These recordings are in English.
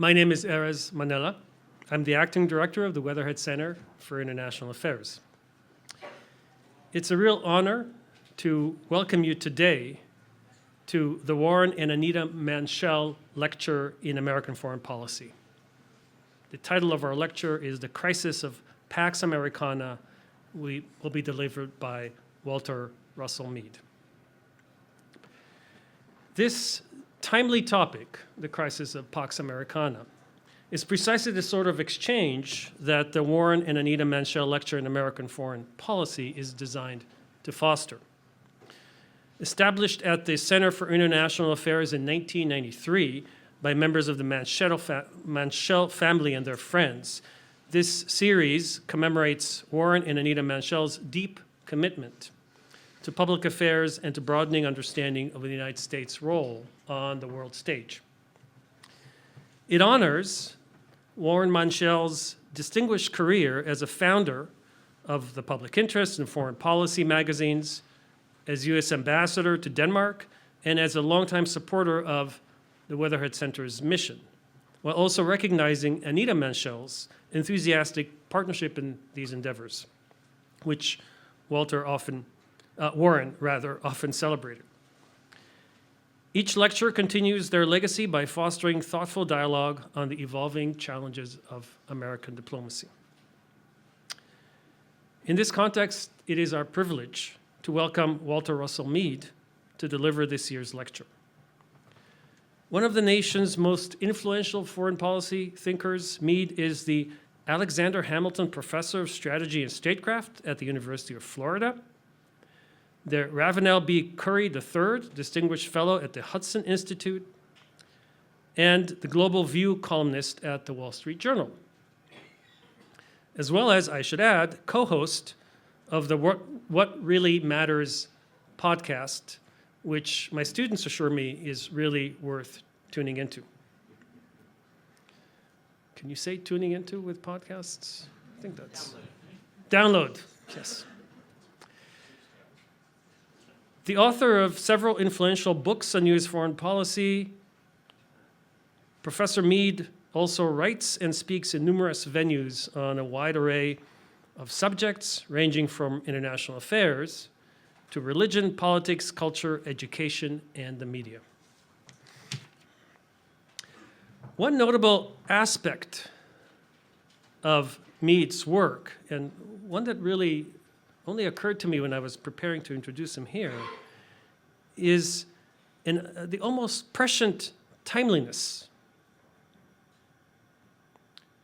My name is Erez Manela. I'm the acting director of the Weatherhead Center for International Affairs. It's a real honor to welcome you today to the Warren and Anita Manshel Lecture in American Foreign Policy. The title of our lecture is The Crisis of Pax Americana. We will be delivered by Walter Russell Mead. This timely topic, the crisis of Pax Americana, is precisely the sort of exchange that the Warren and Anita Manshel Lecture in American Foreign Policy is designed to foster. Established at the Center for International Affairs in 1993 by members of the Manshel family and their friends, this series commemorates Warren and Anita Manshel's deep commitment to public affairs and to broadening understanding of the United States' role on the world stage. It honors Warren Manshel's distinguished career as a founder of the Public Interest and Foreign Policy magazines, as U.S. ambassador to Denmark, and as a longtime supporter of the Weatherhead Center's mission, while also recognizing Anita Manshel's enthusiastic partnership in these endeavors, which Warren often celebrated. Each lecture continues their legacy by fostering thoughtful dialogue on the evolving challenges of American diplomacy. In this context, it is our privilege to welcome Walter Russell Mead to deliver this year's lecture. One of the nation's most influential foreign policy thinkers, Mead is the Alexander Hamilton Professor of Strategy and Statecraft at the University of Florida, the Ravenel B. Curry III Distinguished Fellow at the Hudson Institute, and the Global View columnist at the Wall Street Journal, as well as, I should add, co-host of the What Really Matters podcast, which my students assure me is really worth tuning into. Can you say tuning into with podcasts? I think that's... Download, yes. The author of several influential books on U.S. foreign policy, Professor Mead also writes and speaks in numerous venues on a wide array of subjects ranging from international affairs to religion, politics, culture, education, and the media. One notable aspect of Mead's work, and one that really only occurred to me when I was preparing to introduce him here, is the almost prescient timeliness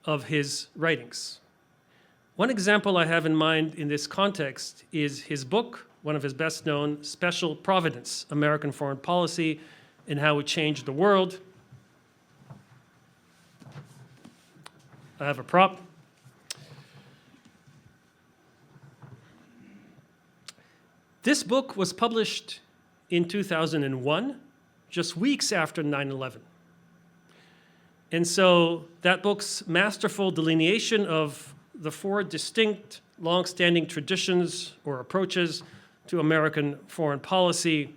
of his writings. One example I have in mind in this context is his book, one of his best known, Special Providence, American Foreign Policy and How It Changed the World. I have a prop. This book was published in 2001, just weeks after 9/11. And so that book's masterful delineation of the four distinct, long-standing traditions or approaches to American foreign policy,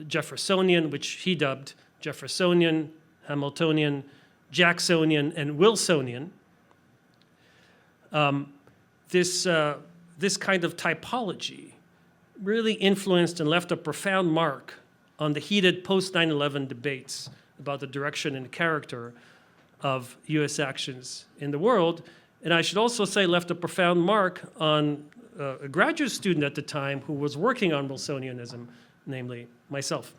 Jeffersonian, which he dubbed Jeffersonian, Hamiltonian, Jacksonian, and Wilsonian. This kind of typology really influenced and left a profound mark on the heated post-9/11 debates about the direction and character of U.S. actions in the world. And I should also say left a profound mark on a graduate student at the time who was working on Wilsonianism, namely myself.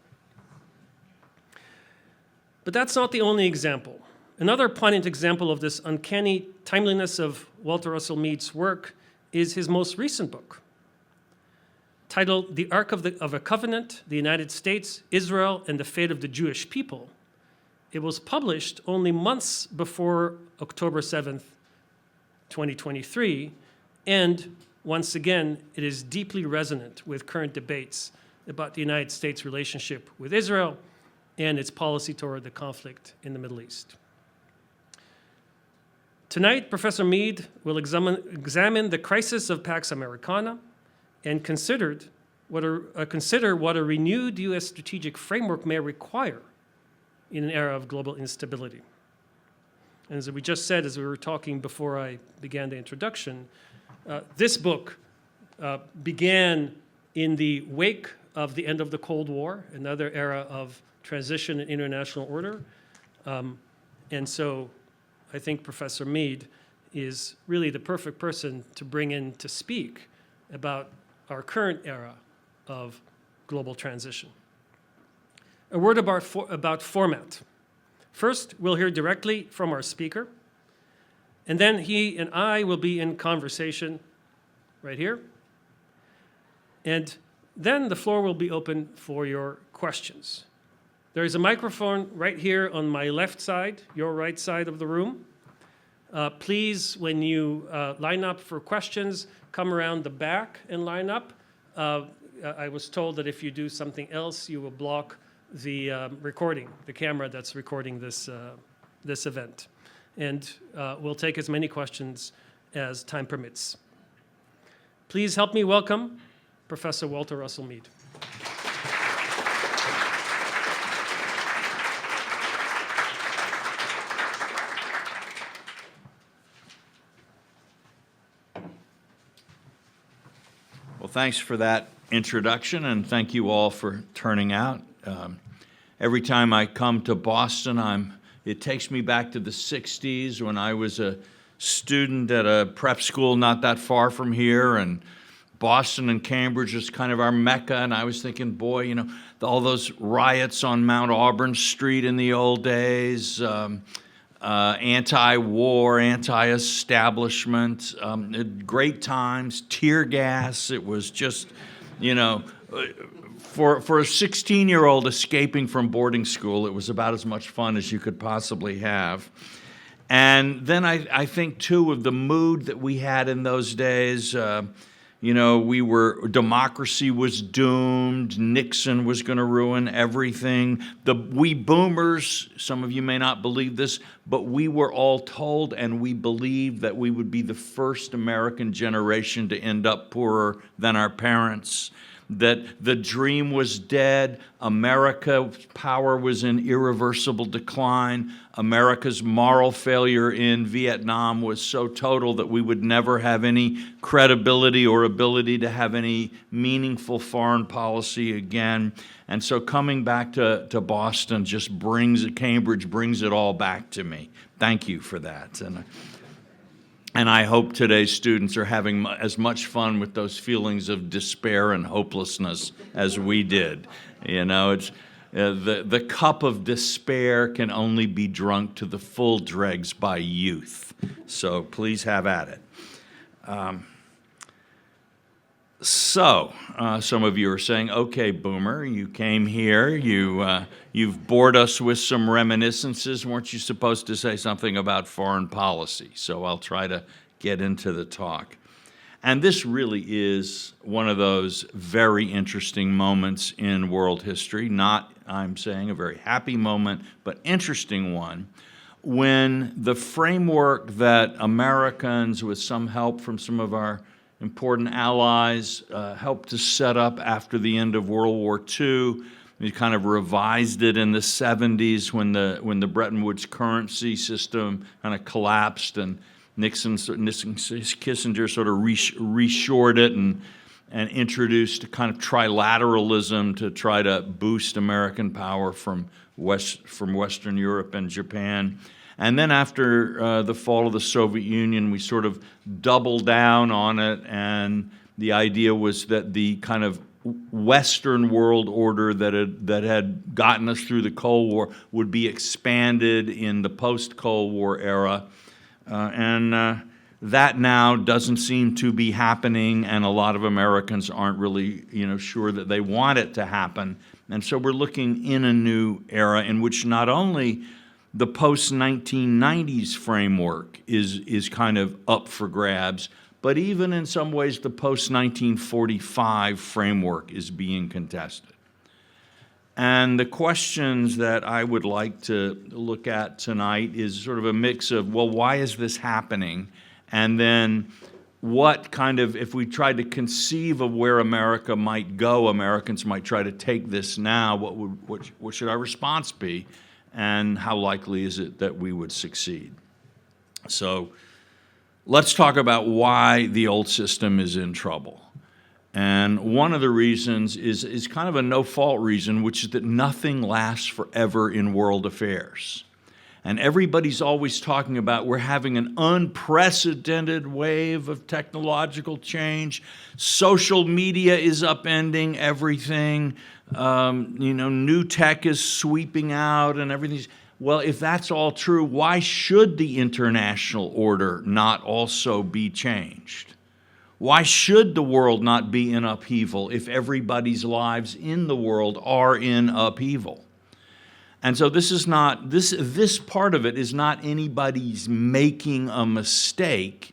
But that's not the only example. Another poignant example of this uncanny timeliness of Walter Russell Mead's work is his most recent book, titled The Ark of a Covenant, the United States, Israel, and the Fate of the Jewish People. It was published only months before October 7th, 2023, and once again, it is deeply resonant with current debates about the United States' relationship with Israel and its policy toward the conflict in the Middle East. Tonight, Professor Mead will examine the crisis of Pax Americana and consider what a renewed U.S. strategic framework may require in an era of global instability. And as we just said, as we were talking before I began the introduction, this book began in the wake of the end of the Cold War, another era of transition in international order. And so I think Professor Mead is really the perfect person to bring in to speak about our current era of global transition. A word about format. First, we'll hear directly from our speaker, and then he and I will be in conversation right here. And then the floor will be open for your questions. There is a microphone right here on my left side, your right side of the room. Please, when you line up for questions, come around the back and line up. I was told that if you do something else, you will block the recording, the camera that's recording this event. And we'll take as many questions as time permits. Please help me welcome Professor Walter Russell Mead. Well, thanks for that introduction, and thank you all for turning out. Every time I come to Boston, it takes me back to the 60s when I was a student at a prep school not that far from here, and Boston and Cambridge is kind of our mecca, and I was thinking, boy, you know, all those riots on Mount Auburn Street in the old days, anti-war, anti-establishment, great times, tear gas. It was just, you know, for a 16-year-old escaping from boarding school, it was about as much fun as you could possibly have. And then I think, too, of the mood that we had in those days. You know, democracy was doomed. Nixon was going to ruin everything. We boomers, some of you may not believe this, but we were all told and we believed that we would be the first American generation to end up poorer than our parents, that the dream was dead, America's power was in irreversible decline, America's moral failure in Vietnam was so total that we would never have any credibility or ability to have any meaningful foreign policy again. And so coming back to Boston Cambridge brings it all back to me. Thank you for that. And I hope today's students are having as much fun with those feelings of despair and hopelessness as we did. You know, it's the cup of despair can only be drunk to the full dregs by youth. So please have at it. Some of you are saying, okay, Boomer, you came here, you've bored us with some reminiscences. Weren't you supposed to say something about foreign policy? So I'll try to get into the talk. And this really is one of those very interesting moments in world history, not, I'm saying, a very happy moment, but interesting one, when the framework that Americans, with some help from some of our important allies, helped to set up after the end of World War II. We kind of revised it in the 70s when the Bretton Woods currency system kind of collapsed, and Kissinger sort of reshored it and introduced a kind of trilateralism to try to boost American power from Western Europe and Japan. And then after the fall of the Soviet Union, we sort of doubled down on it, and the idea was that the kind of Western world order that had gotten us through the Cold War would be expanded in the post-Cold War era. That now doesn't seem to be happening, and a lot of Americans aren't really, sure that they want it to happen. And so we're looking in a new era in which not only the post-1990s framework is kind of up for grabs, but even in some ways the post-1945 framework is being contested. And the questions that I would like to look at tonight is sort of a mix of, well, why is this happening? And then what kind of, if we tried to conceive of where America might go, Americans might try to take this now, what should our response be? And how likely is it that we would succeed? So let's talk about why the old system is in trouble. And one of the reasons is kind of a no-fault reason, which is that nothing lasts forever in world affairs. And everybody's always talking about we're having an unprecedented wave of technological change. Social media is upending everything. New tech is sweeping out and everything. Well, if that's all true, why should the international order not also be changed? Why should the world not be in upheaval if everybody's lives in the world are in upheaval? And so this part of it is not anybody's making a mistake.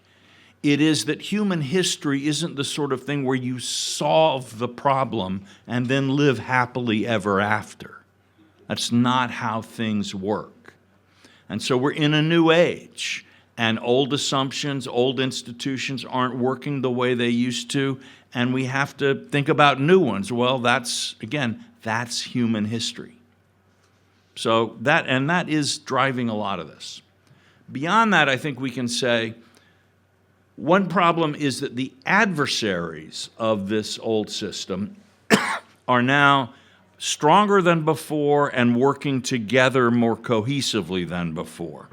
It is that human history isn't the sort of thing where you solve the problem and then live happily ever after. That's not how things work. And so we're in a new age, and old assumptions, old institutions aren't working the way they used to, and we have to think about new ones. Well, that's human history. So that is driving a lot of this. Beyond that, I think we can say one problem is that the adversaries of this old system are now stronger than before and working together more cohesively than before.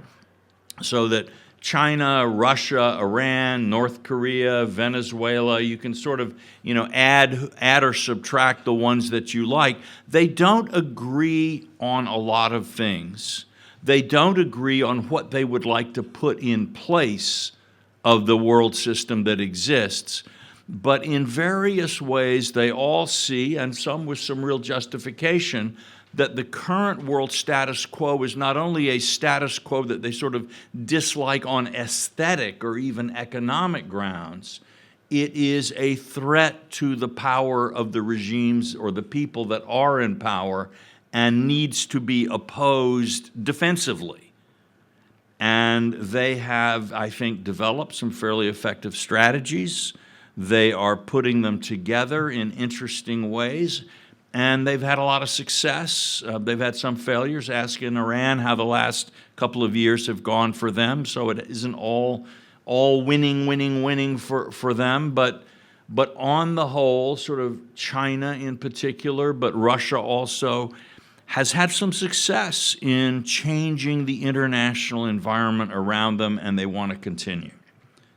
So that China, Russia, Iran, North Korea, Venezuela, you can sort of, add or subtract the ones that you like. They don't agree on a lot of things. They don't agree on what they would like to put in place of the world system that exists. But in various ways, they all see, and some with some real justification, that the current world status quo is not only a status quo that they sort of dislike on aesthetic or even economic grounds, it is a threat to the power of the regimes or the people that are in power and needs to be opposed defensively. And they have, I think, developed some fairly effective strategies. They are putting them together in interesting ways. And they've had a lot of success. They've had some failures. Ask in Iran how the last couple of years have gone for them. So it isn't all winning for them. But on the whole, sort of China in particular, but Russia also, has had some success in changing the international environment around them, and they want to continue.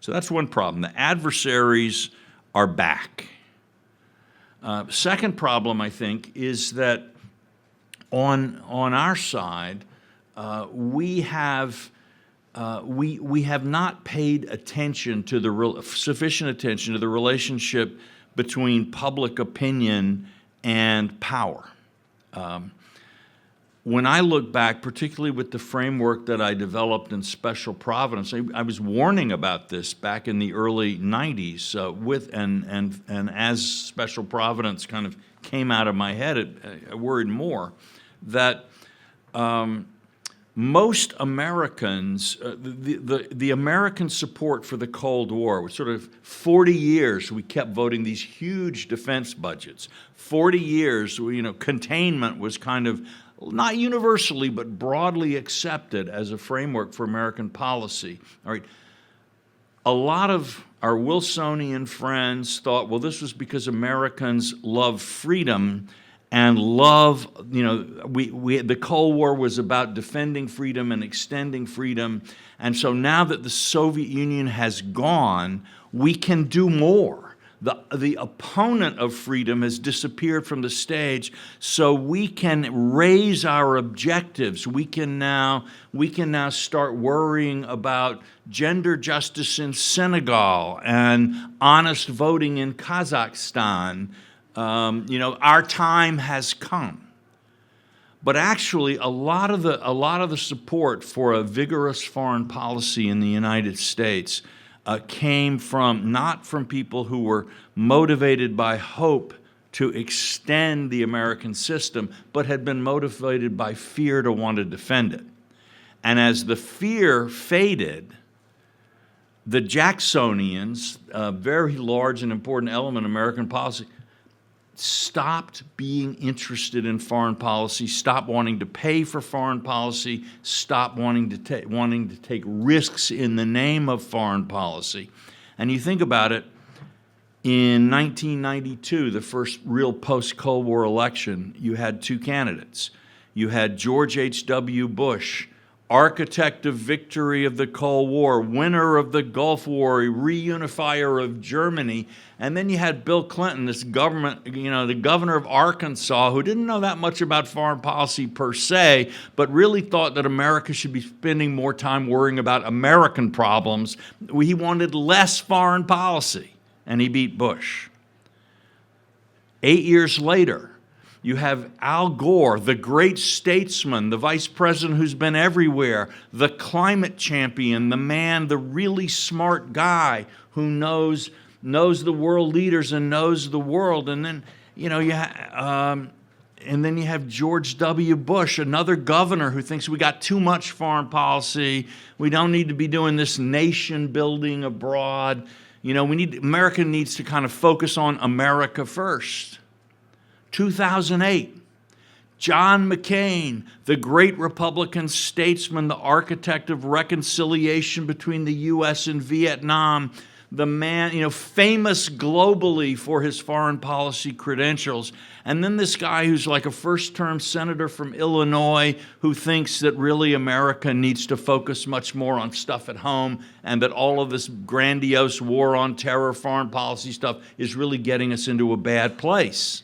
So that's one problem. The adversaries are back. Second problem, I think, is that on our side, we have not paid attention to sufficient attention to the relationship between public opinion and power. When I look back, particularly with the framework that I developed in Special Providence, I was warning about this back in the early 90s and as Special Providence kind of came out of my head, I worried more that most Americans, the American support for the Cold War was sort of 40 years we kept voting these huge defense budgets. 40 years, containment was kind of not universally, but broadly accepted as a framework for American policy. All right. A lot of our Wilsonian friends thought, well, this was because Americans love freedom and love, the Cold War was about defending freedom and extending freedom. And so now that the Soviet Union has gone, we can do more. The opponent of freedom has disappeared from the stage, so we can raise our objectives. We can now start worrying about gender justice in Senegal and honest voting in Kazakhstan. Our time has come. But actually, a lot of the support for a vigorous foreign policy in the United States came not from people who were motivated by hope to extend the American system, but had been motivated by fear to want to defend it. And as the fear faded, the Jacksonians, a very large and important element of American policy, stopped being interested in foreign policy, stopped wanting to pay for foreign policy, stopped wanting to take risks in the name of foreign policy. And you think about it, in 1992, the first real post-Cold War election, you had two candidates. You had George H.W. Bush, architect of victory of the Cold War, winner of the Gulf War, reunifier of Germany. And then you had Bill Clinton, this government, the governor of Arkansas, who didn't know that much about foreign policy per se, but really thought that America should be spending more time worrying about American problems. He wanted less foreign policy, and he beat Bush. 8 years later, you have Al Gore, the great statesman, the vice president who's been everywhere, the climate champion, the man, the really smart guy who knows the world leaders and knows the world. And then, and then you have George W. Bush, another governor who thinks we got too much foreign policy. We don't need to be doing this nation building abroad. America needs to kind of focus on America first. 2008, John McCain, the great Republican statesman, the architect of reconciliation between the U.S. and Vietnam, the man, famous globally for his foreign policy credentials. And then this guy who's like a first-term senator from Illinois who thinks that really America needs to focus much more on stuff at home and that all of this grandiose war on terror, foreign policy stuff is really getting us into a bad place.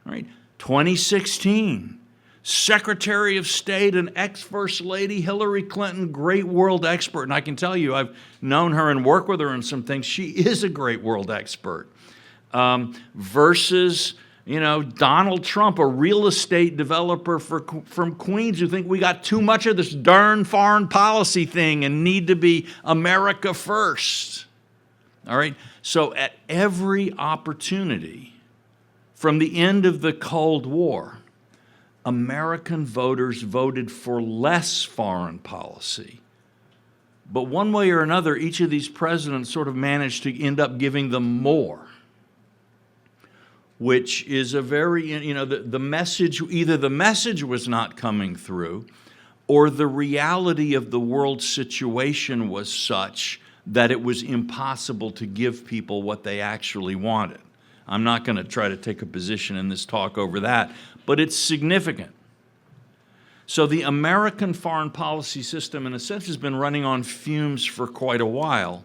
Right? 2016, Secretary of State and ex-First Lady Hillary Clinton, great world expert. And I can tell you, I've known her and worked with her on some things. She is a great world expert. Versus, Donald Trump, a real estate developer from Queens who think we got too much of this darn foreign policy thing and need to be America first. All right? So at every opportunity, from the end of the Cold War, American voters voted for less foreign policy. But one way or another, each of these presidents sort of managed to end up giving them more, which is a very, the message, either the message was not coming through or the reality of the world situation was such that it was impossible to give people what they actually wanted. I'm not going to try to take a position in this talk over that, but it's significant. So the American foreign policy system, in a sense, has been running on fumes for quite a while.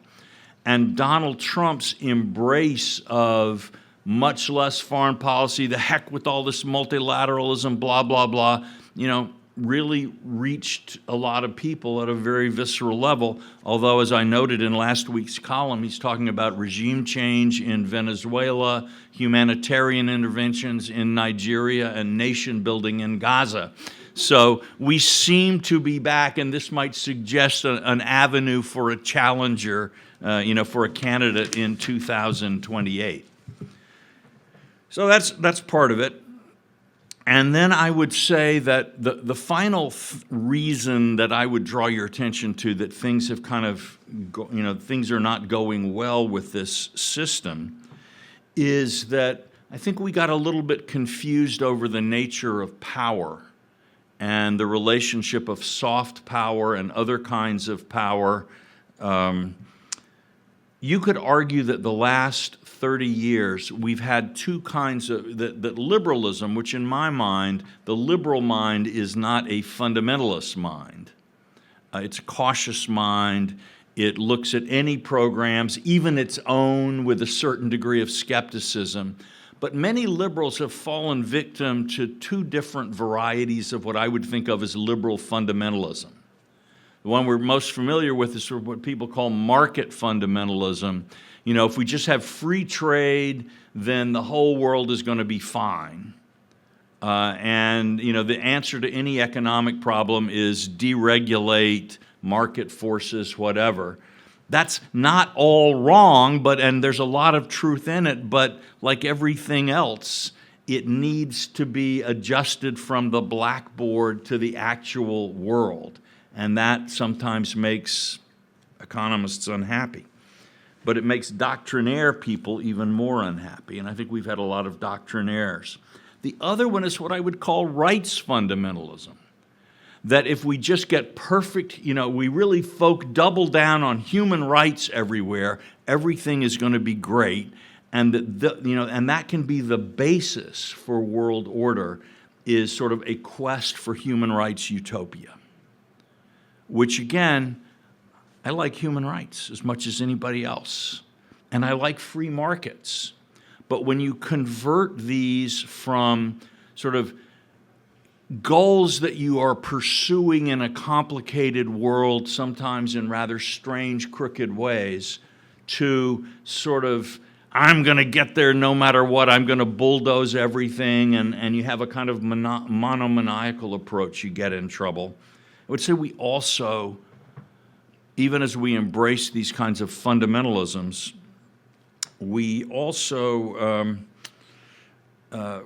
And Donald Trump's embrace of much less foreign policy, the heck with all this multilateralism, blah, blah, blah, really reached a lot of people at a very visceral level. Although, as I noted in last week's column, he's talking about regime change in Venezuela, humanitarian interventions in Nigeria, and nation building in Gaza. So we seem to be back, and this might suggest an avenue for a challenger, for a candidate in 2028. So that's part of it. And then I would say that the final reason that I would draw your attention to that things have kind of, things are not going well with this system is that I think we got a little bit confused over the nature of power and the relationship of soft power and other kinds of power. You could argue that the last 30 years, we've had two kinds of, that liberalism, which in my mind, the liberal mind is not a fundamentalist mind. It's a cautious mind. It looks at any programs, even its own, with a certain degree of skepticism. But many liberals have fallen victim to two different varieties of what I would think of as liberal fundamentalism. The one we're most familiar with is sort of what people call market fundamentalism. If we just have free trade, then the whole world is going to be fine. And the answer to any economic problem is deregulate, market forces, whatever. That's not all wrong, and there's a lot of truth in it, but like everything else, it needs to be adjusted from the blackboard to the actual world. And that sometimes makes economists unhappy. but it makes doctrinaire people even more unhappy. And I think we've had a lot of doctrinaires. The other one is what I would call rights fundamentalism. That if we just get perfect, we really double down on human rights everywhere, everything is going to be great, and that can be the basis for world order, is sort of a quest for human rights utopia. Which again, I like human rights as much as anybody else, and I like free markets. But when you convert these from sort of goals that you are pursuing in a complicated world, sometimes in rather strange, crooked ways, to sort of, I'm going to get there no matter what, I'm going to bulldoze everything, and you have a kind of monomaniacal approach, you get in trouble. I would say we also, even as we embrace these kinds of fundamentalisms, we also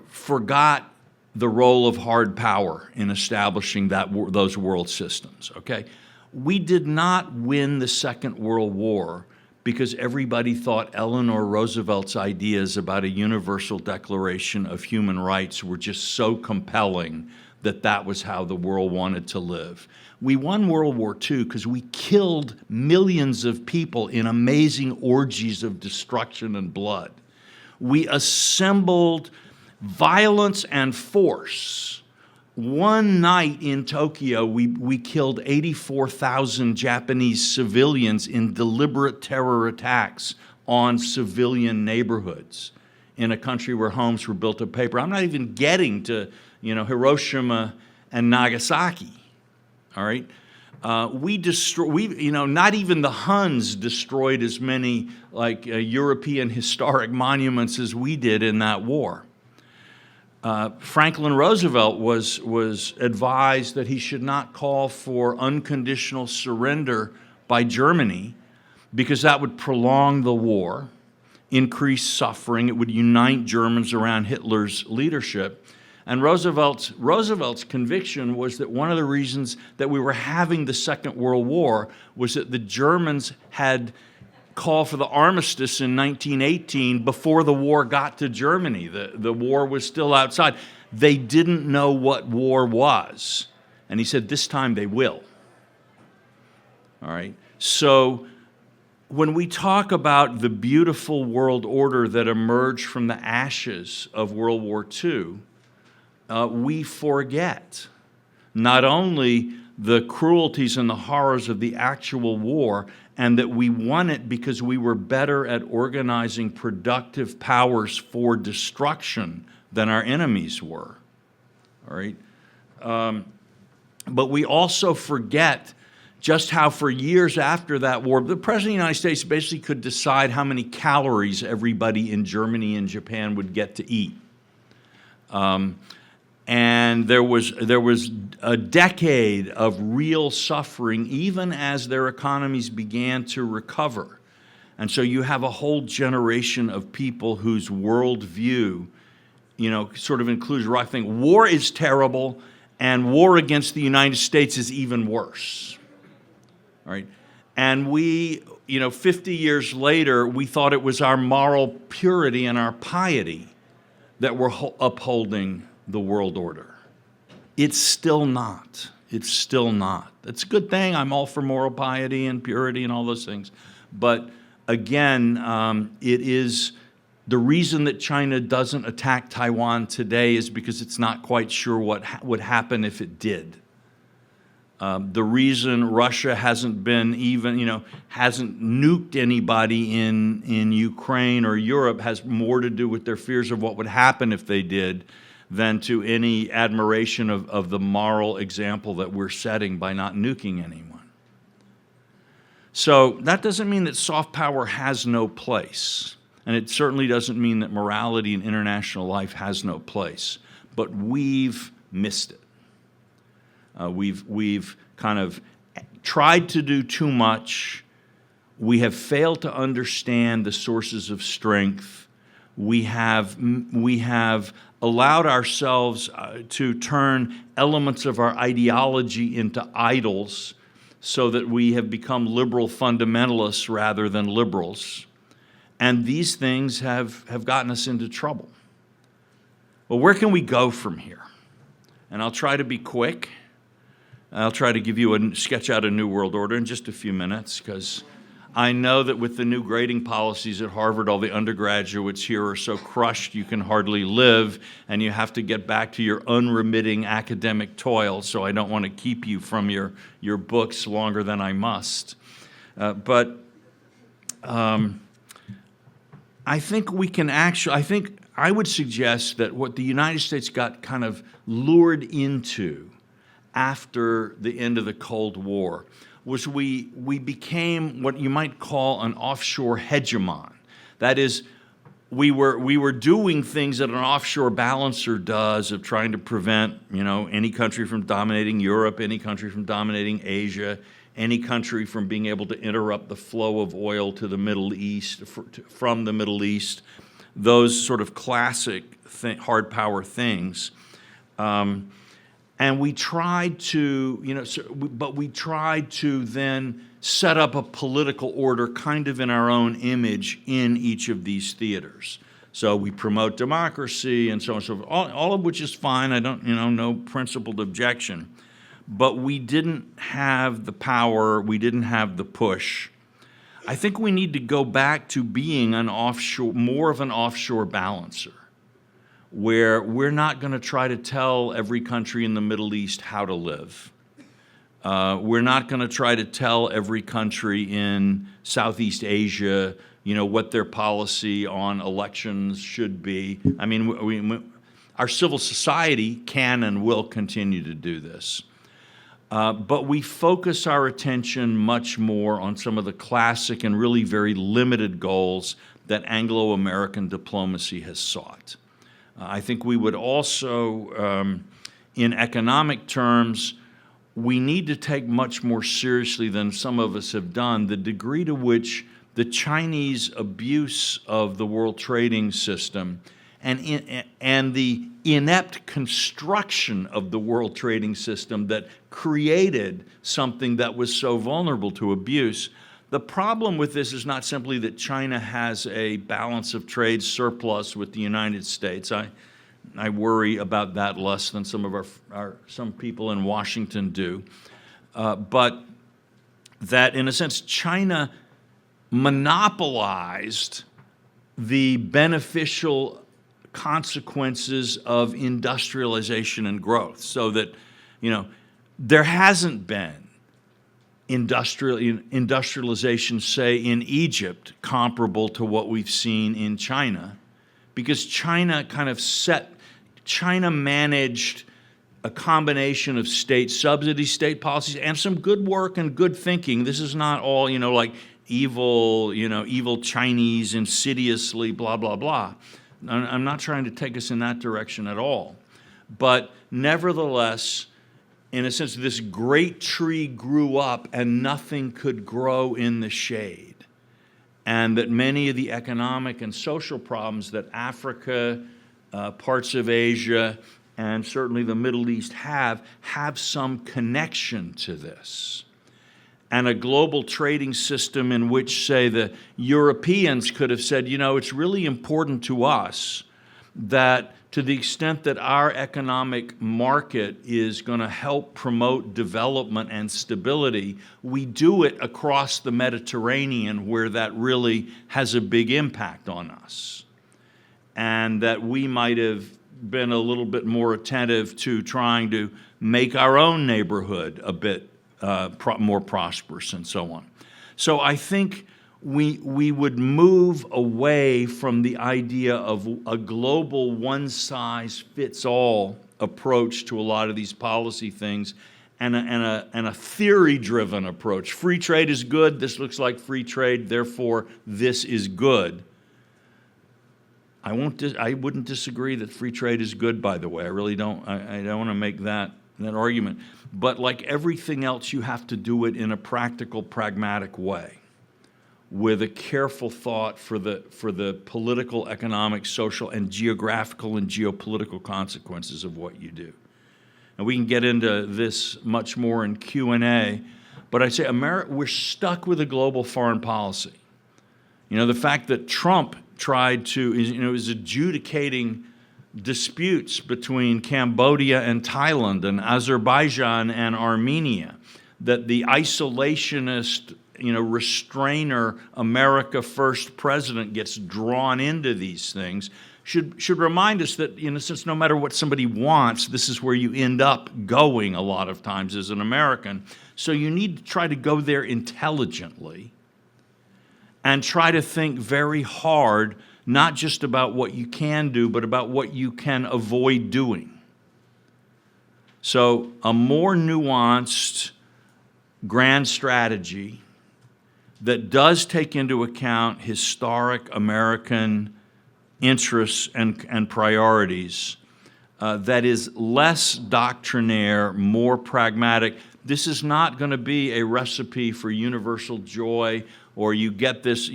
forgot the role of hard power in establishing those world systems, okay? We did not win the Second World War because everybody thought Eleanor Roosevelt's ideas about a universal declaration of human rights were just so compelling that that was how the world wanted to live. We won World War II because we killed millions of people in amazing orgies of destruction and blood. We assembled violence and force. One night in Tokyo, we killed 84,000 Japanese civilians in deliberate terror attacks on civilian neighborhoods in a country where homes were built of paper. I'm not even getting to, Hiroshima and Nagasaki, all right? Not even the Huns destroyed as many European historic monuments as we did in that war. Franklin Roosevelt was advised that he should not call for unconditional surrender by Germany because that would prolong the war, increase suffering, it would unite Germans around Hitler's leadership. And Roosevelt's conviction was that one of the reasons that we were having the Second World War was that the Germans had called for the armistice in 1918 before the war got to Germany. The war was still outside. They didn't know what war was. And he said, this time they will. All right? So when we talk about the beautiful world order that emerged from the ashes of World War II, we forget not only the cruelties and the horrors of the actual war, and that we won it because we were better at organizing productive powers for destruction than our enemies were. All right? But we also forget just how for years after that war, the President of the United States basically could decide how many calories everybody in Germany and Japan would get to eat. And there was a decade of real suffering even as their economies began to recover. And so you have a whole generation of people whose worldview, sort of includes right thing. War is terrible, and war against the United States is even worse. All right? And we, 50 years later, we thought it was our moral purity and our piety that were upholding the world order. It's still not. It's still not. That's a good thing. I'm all for moral piety and purity and all those things. But again, it is the reason that China doesn't attack Taiwan today is because it's not quite sure what would happen if it did. The reason Russia hasn't been hasn't nuked anybody in Ukraine or Europe has more to do with their fears of what would happen if they did than to any admiration of the moral example that we're setting by not nuking anyone. So that doesn't mean that soft power has no place. And it certainly doesn't mean that morality in international life has no place. But we've missed it. We've kind of tried to do too much. We have failed to understand the sources of strength. We have allowed ourselves to turn elements of our ideology into idols so that we have become liberal fundamentalists rather than liberals. And these things have gotten us into trouble. Well, where can we go from here? And I'll try to be quick. I'll try to give you sketch out a new world order in just a few minutes, because I know that with the new grading policies at Harvard, all the undergraduates here are so crushed you can hardly live, and you have to get back to your unremitting academic toil, so I don't want to keep you from your books longer than I must. But I think we can actually, I would suggest that what the United States got kind of lured into after the end of the Cold War was we became what you might call an offshore hegemon. That is, we were doing things that an offshore balancer does of trying to prevent, any country from dominating Europe, any country from dominating Asia, any country from being able to interrupt the flow of oil to the Middle East, from the Middle East, those sort of classic hard power things. And we tried to, but we tried to then set up a political order kind of in our own image in each of these theaters. So we promote democracy and so on and so forth, all of which is fine. I don't, no principled objection. But we didn't have the power, we didn't have the push. I think we need to go back to being more of an offshore balancer, where we're not going to try to tell every country in the Middle East how to live. We're not going to try to tell every country in Southeast Asia, what their policy on elections should be. I mean, our civil society can and will continue to do this. But we focus our attention much more on some of the classic and really very limited goals that Anglo-American diplomacy has sought. I think we would also, in economic terms, we need to take much more seriously than some of us have done the degree to which the Chinese abuse of the world trading system and the inept construction of the world trading system that created something that was so vulnerable to abuse. The problem with this is not simply that China has a balance of trade surplus with the United States. I worry about that less than some of some people in Washington do. But that, in a sense, China monopolized the beneficial consequences of industrialization and growth, so that, there hasn't been industrialization, say, in Egypt, comparable to what we've seen in China, because China managed a combination of state subsidies, state policies, and some good work and good thinking. This is not all, like evil Chinese insidiously, blah, blah, blah. I'm not trying to take us in that direction at all. But nevertheless, in a sense, this great tree grew up and nothing could grow in the shade. And that many of the economic and social problems that Africa, parts of Asia, and certainly the Middle East have some connection to this. And a global trading system in which, say, the Europeans could have said, it's really important to us that to the extent that our economic market is going to help promote development and stability, we do it across the Mediterranean, where that really has a big impact on us. And that we might have been a little bit more attentive to trying to make our own neighborhood a bit more prosperous and so on. So I think we would move away from the idea of a global one-size-fits-all approach to a lot of these policy things, and a theory-driven approach. Free trade is good. This looks like free trade. Therefore, this is good. I wouldn't disagree that free trade is good, by the way. I really don't. I don't want to make that argument. But like everything else, you have to do it in a practical, pragmatic way, with a careful thought for the political, economic, social, and geographical and geopolitical consequences of what you do. And we can get into this much more in Q&A, but I'd say we're stuck with a global foreign policy. You know, the fact that Trump tried to, is adjudicating disputes between Cambodia and Thailand and Azerbaijan and Armenia, that the isolationist, restrainer, America First president gets drawn into these things, should remind us that, since no matter what somebody wants, this is where you end up going a lot of times as an American. So you need to try to go there intelligently and try to think very hard, not just about what you can do, but about what you can avoid doing. So a more nuanced grand strategy that does take into account historic American interests and priorities, that is less doctrinaire, more pragmatic. This is not going to be a recipe for universal joy, or you get this,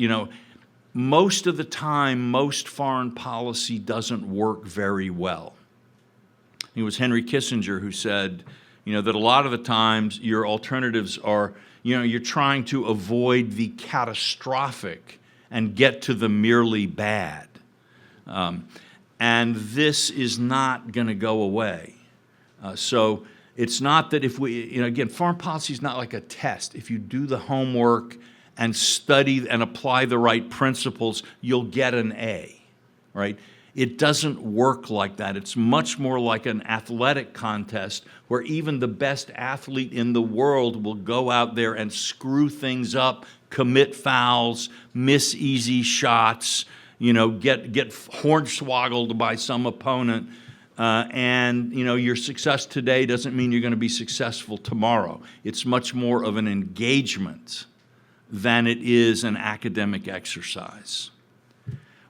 most of the time, most foreign policy doesn't work very well. It was Henry Kissinger who said, that a lot of the times your alternatives are, you're trying to avoid the catastrophic and get to the merely bad. And this is not going to go away. So it's not that if we, again, foreign policy is not like a test. If you do the homework and study and apply the right principles, you'll get an A, right? It doesn't work like that. It's much more like an athletic contest where even the best athlete in the world will go out there and screw things up, commit fouls, miss easy shots, get hornswoggled by some opponent. And your success today doesn't mean you're going to be successful tomorrow. It's much more of an engagement than it is an academic exercise.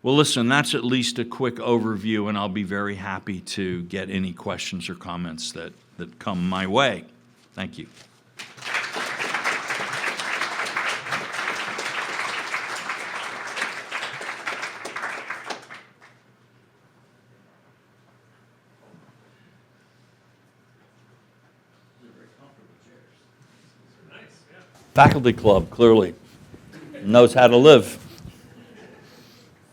Well, listen, that's at least a quick overview, and I'll be very happy to get any questions or comments that come my way. Thank you. Faculty club clearly knows how to live.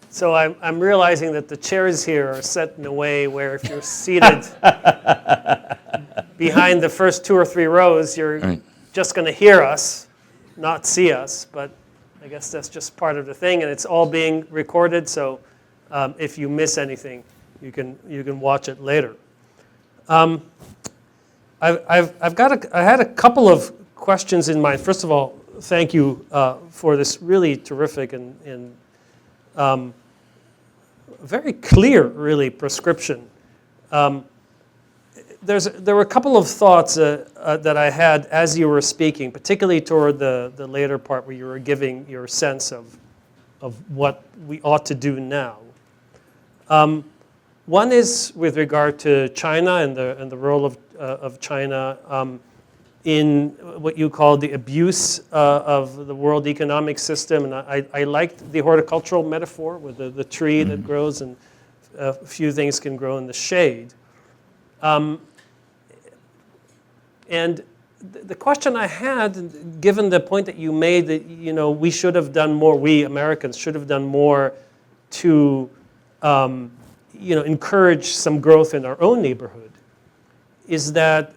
So I'm realizing that the chairs here are set in a way where if you're seated behind the first 2 or 3 rows, you're just going to hear us, not see us. But I guess that's just part of the thing, and it's all being recorded. So if you miss anything, you can watch it later. I had a couple of questions in mind. First of all, thank you for this really terrific and very clear, really, prescription. There were a couple of thoughts that I had as you were speaking, particularly toward the later part where you were giving your sense of what we ought to do now. One is with regard to China and the role of China in what you call the abuse of the world economic system. And I liked the horticultural metaphor with the tree that grows and a few things can grow in the shade. And the question I had, given the point that you made that we should have done more, we Americans should have done more to encourage some growth in our own neighborhood, is that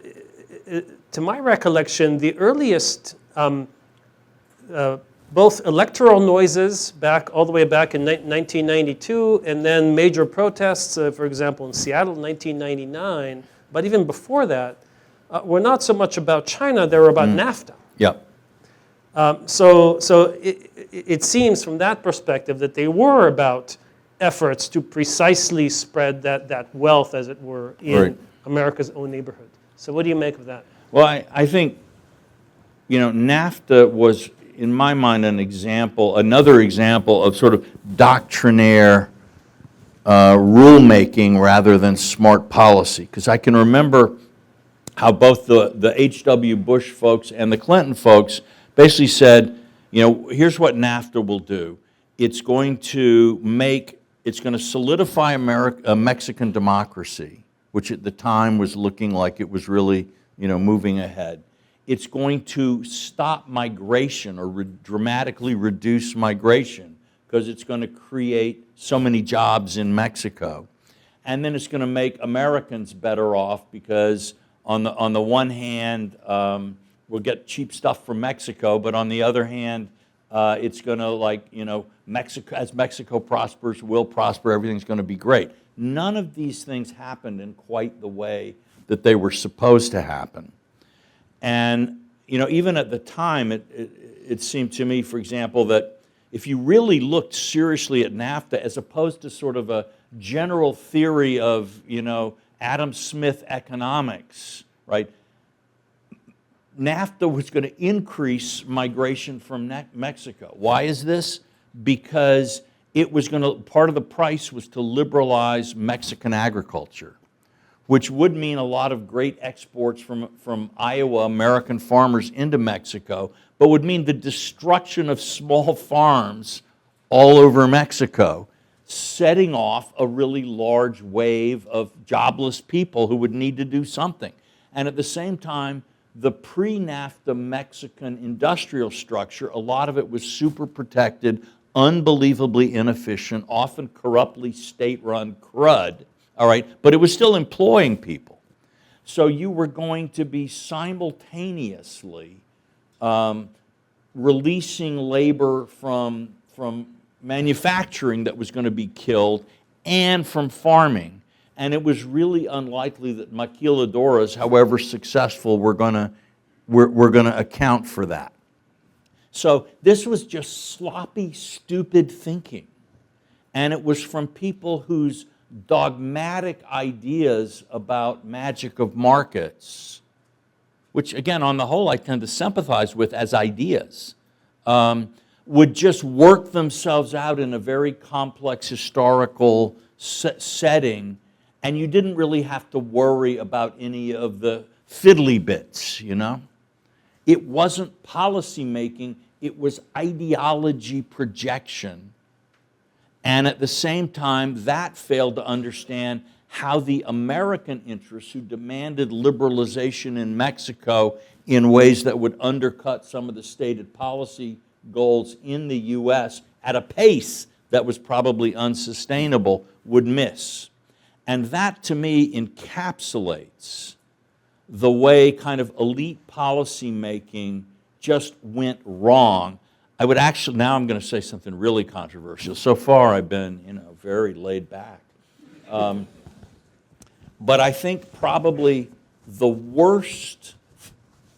to my recollection, the earliest both electoral noises all the way back in 1992, and then major protests, for example, in Seattle in 1999, but even before that, were not so much about China, they were about NAFTA. Yeah. So it seems from that perspective that they were about efforts to precisely spread that wealth, as it were, in America's own neighborhood. So what do you make of that? Well, I think, NAFTA was, in my mind, another example of sort of doctrinaire rulemaking rather than smart policy. Because I can remember how both the H.W. Bush folks and the Clinton folks basically said, here's what NAFTA will do. It's going to solidify Mexican democracy, which at the time was looking like it was really moving ahead. It's going to stop migration or dramatically reduce migration because it's going to create so many jobs in Mexico. And then it's going to make Americans better off because on the one hand, we'll get cheap stuff from Mexico, but on the other hand, it's going to, like, you know, as Mexico prospers, we'll prosper, everything's going to be great. None of these things happened in quite the way that they were supposed to happen. And, you know, even at the time, it seemed to me, for example, that if you really looked seriously at NAFTA, as opposed to sort of a general theory of, you know, Adam Smith economics, right? NAFTA was going to increase migration from Mexico. Why is this? Because it was going to, part of the price was to liberalize Mexican agriculture, which would mean a lot of great exports from Iowa American farmers into Mexico, but would mean the destruction of small farms all over Mexico, setting off a really large wave of jobless people who would need to do something. And at the same time, the pre-NAFTA Mexican industrial structure, a lot of it was super protected, unbelievably inefficient, often corruptly state-run crud, all right, but it was still employing people. So you were going to be simultaneously releasing labor from manufacturing that was going to be killed and from farming. And it was really unlikely that maquiladoras, however successful, were going to account for that. So this was just sloppy, stupid thinking. And it was from people whose dogmatic ideas about magic of markets, which again, on the whole, I tend to sympathize with as ideas, would just work themselves out in a very complex historical setting, and you didn't really have to worry about any of the fiddly bits, you know? It wasn't policy making, it was ideology projection. And at the same time, that failed to understand how the American interests, who demanded liberalization in Mexico in ways that would undercut some of the stated policy goals in the US at a pace that was probably unsustainable, would miss. And that, to me, encapsulates the way kind of elite policy making just went wrong. I would actually, now I'm going to say something really controversial. So far I've been, you know, very laid back. But I think probably the worst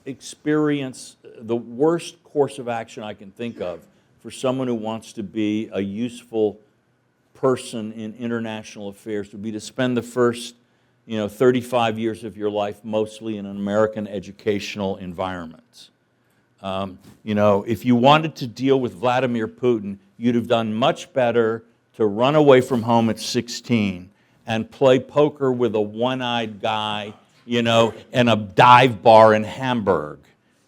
experience, the worst course of action I can think of for someone who wants to be a useful person in international affairs would be to spend the first, 35 years of your life mostly in an American educational environment. If you wanted to deal with Vladimir Putin, you'd have done much better to run away from home at 16 and play poker with a one-eyed guy, in a dive bar in Hamburg.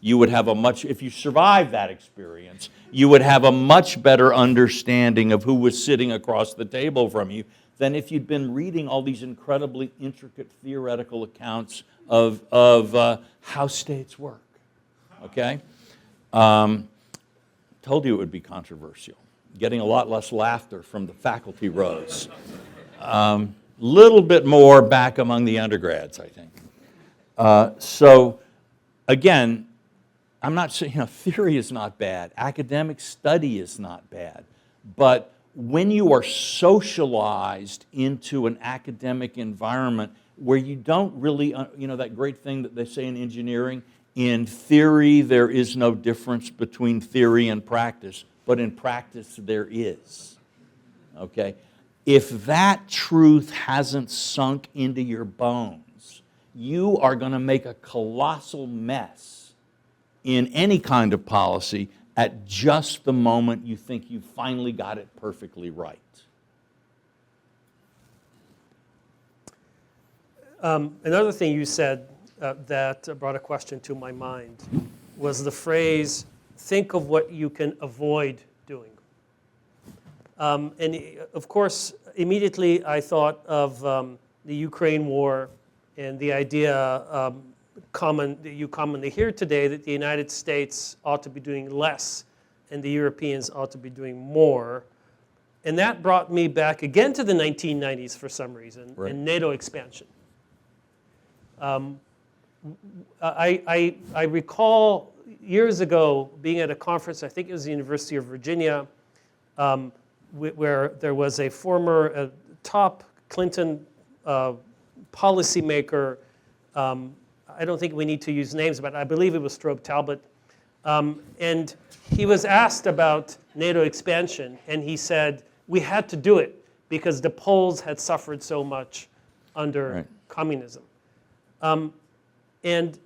You would have if you survived that experience, you would have a much better understanding of who was sitting across the table from you than if you'd been reading all these incredibly intricate theoretical accounts of how states work, okay? Told you it would be controversial. Getting a lot less laughter from the faculty rows. Little bit more back among the undergrads, I think. So, again, I'm not saying, theory is not bad. Academic study is not bad. But when you are socialized into an academic environment where you don't really, that great thing that they say in engineering, in theory there is no difference between theory and practice, but in practice there is, okay? If that truth hasn't sunk into your bones, you are going to make a colossal mess in any kind of policy at just the moment you think you finally got it perfectly right. Another thing you said that brought a question to my mind was the phrase, think of what you can avoid doing. And of course, immediately I thought of the Ukraine war and the idea that you commonly hear today that the United States ought to be doing less and the Europeans ought to be doing more. And that brought me back again to the 1990s for some reason, Right. and NATO expansion. I recall years ago being at a conference, I think it was the University of Virginia, where there was a former top Clinton policymaker. I don't think we need to use names, but I believe it was Strobe Talbot. And he was asked about NATO expansion, and he said, we had to do it because the Poles had suffered so much under communism. And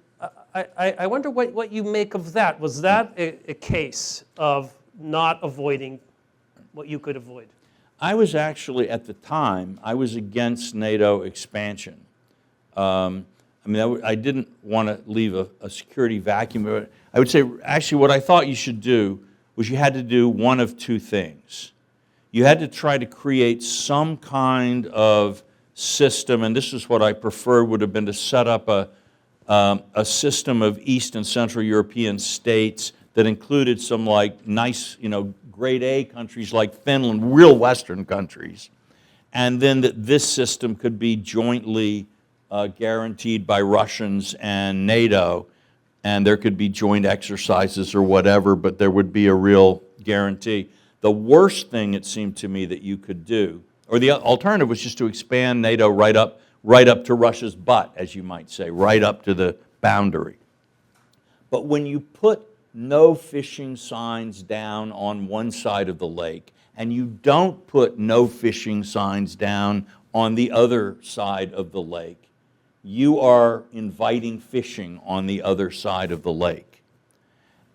I wonder what you make of that. Was that a case of not avoiding what you could avoid? I was actually, at the time, I was against NATO expansion. I mean, I didn't want to leave a security vacuum. But I would say, actually, what I thought you should do was you had to do one of two things. You had to try to create some kind of system, and this is what I preferred would have been to set up a system of East and Central European states that included some like nice, grade A countries like Finland, real Western countries, and then that this system could be jointly guaranteed by Russians and NATO, and there could be joint exercises or whatever, but there would be a real guarantee. The worst thing, it seemed to me, that you could do, or the alternative was just to expand NATO right up to Russia's butt, as you might say, right up to the boundary. But when you put no fishing signs down on one side of the lake, and you don't put no fishing signs down on the other side of the lake, you are inviting fishing on the other side of the lake.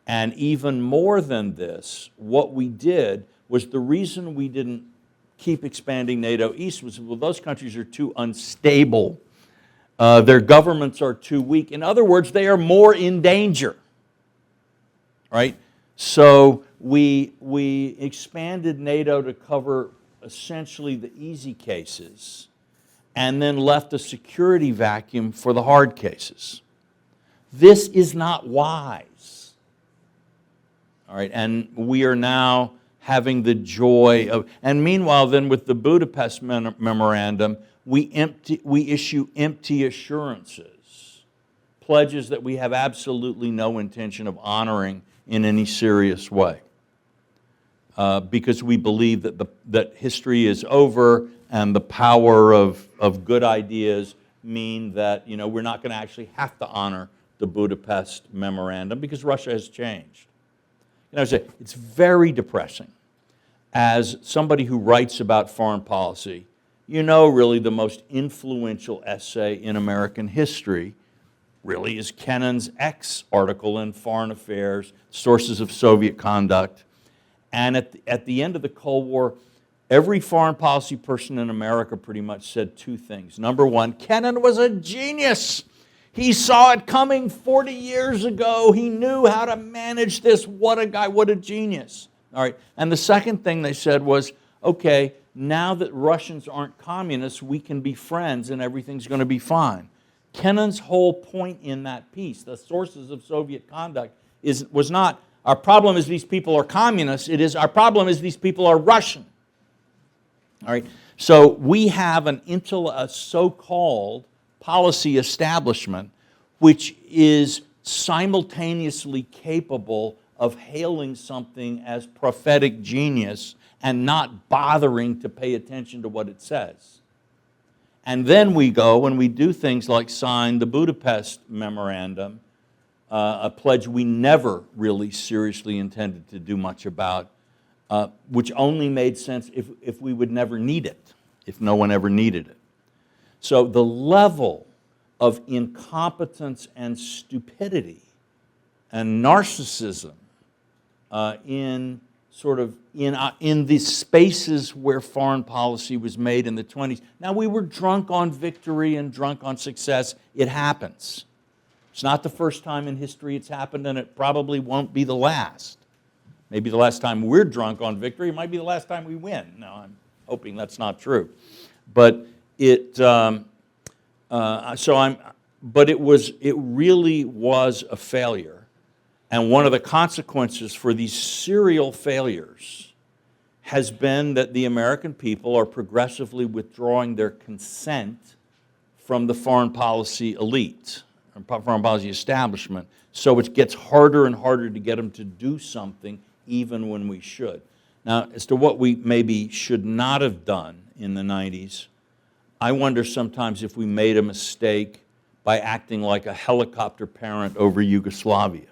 And even more than this, what we did was, the reason we didn't keep expanding NATO east was, well, those countries are too unstable. Their governments are too weak. In other words, they are more in danger, right? So we expanded NATO to cover essentially the easy cases, and then left a security vacuum for the hard cases. This is not wise. All right, and we are now having the joy of, and meanwhile then with the Budapest Memorandum, we issue empty assurances, pledges that we have absolutely no intention of honoring in any serious way, because we believe that history is over, and the power of good ideas mean that we're not going to actually have to honor the Budapest Memorandum because Russia has changed. It's very depressing. As somebody who writes about foreign policy, really the most influential essay in American history really is Kennan's X article in Foreign Affairs, Sources of Soviet Conduct. And at the end of the Cold War, every foreign policy person in America pretty much said two things. Number one, Kennan was a genius. He saw it coming 40 years ago. He knew how to manage this. What a guy, what a genius. All right. And the second thing they said was, okay, now that Russians aren't communists, we can be friends and everything's going to be fine. Kennan's whole point in that piece, the Sources of Soviet Conduct, was not, our problem is these people are communists. It is, our problem is these people are Russian. All right. So we have a so-called policy establishment which is simultaneously capable of hailing something as prophetic genius and not bothering to pay attention to what it says. And then we go and we do things like sign the Budapest Memorandum, a pledge we never really seriously intended to do much about, which only made sense if we would never need it, if no one ever needed it. So the level of incompetence and stupidity and narcissism in the spaces where foreign policy was made in the 20s. Now, we were drunk on victory and drunk on success. It happens. It's not the first time in history it's happened, and it probably won't be the last. Maybe the last time we're drunk on victory, it might be the last time we win. No, I'm hoping that's not true. But it really was a failure. And one of the consequences for these serial failures has been that the American people are progressively withdrawing their consent from the foreign policy elite, or foreign policy establishment, so it gets harder and harder to get them to do something even when we should. Now, as to what we maybe should not have done in the 90s, I wonder sometimes if we made a mistake by acting like a helicopter parent over Yugoslavia.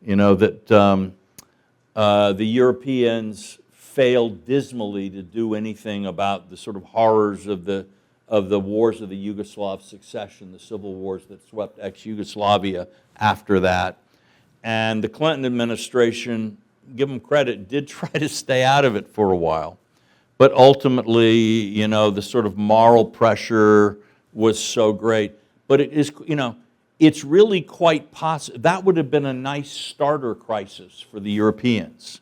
You know, that the Europeans failed dismally to do anything about the sort of horrors of the wars of the Yugoslav succession, the civil wars that swept ex-Yugoslavia after that. And the Clinton administration, give them credit, did try to stay out of it for a while. But ultimately, you know, the sort of moral pressure was so great. But it is, you know, it's really quite possible. That would have been a nice starter crisis for the Europeans,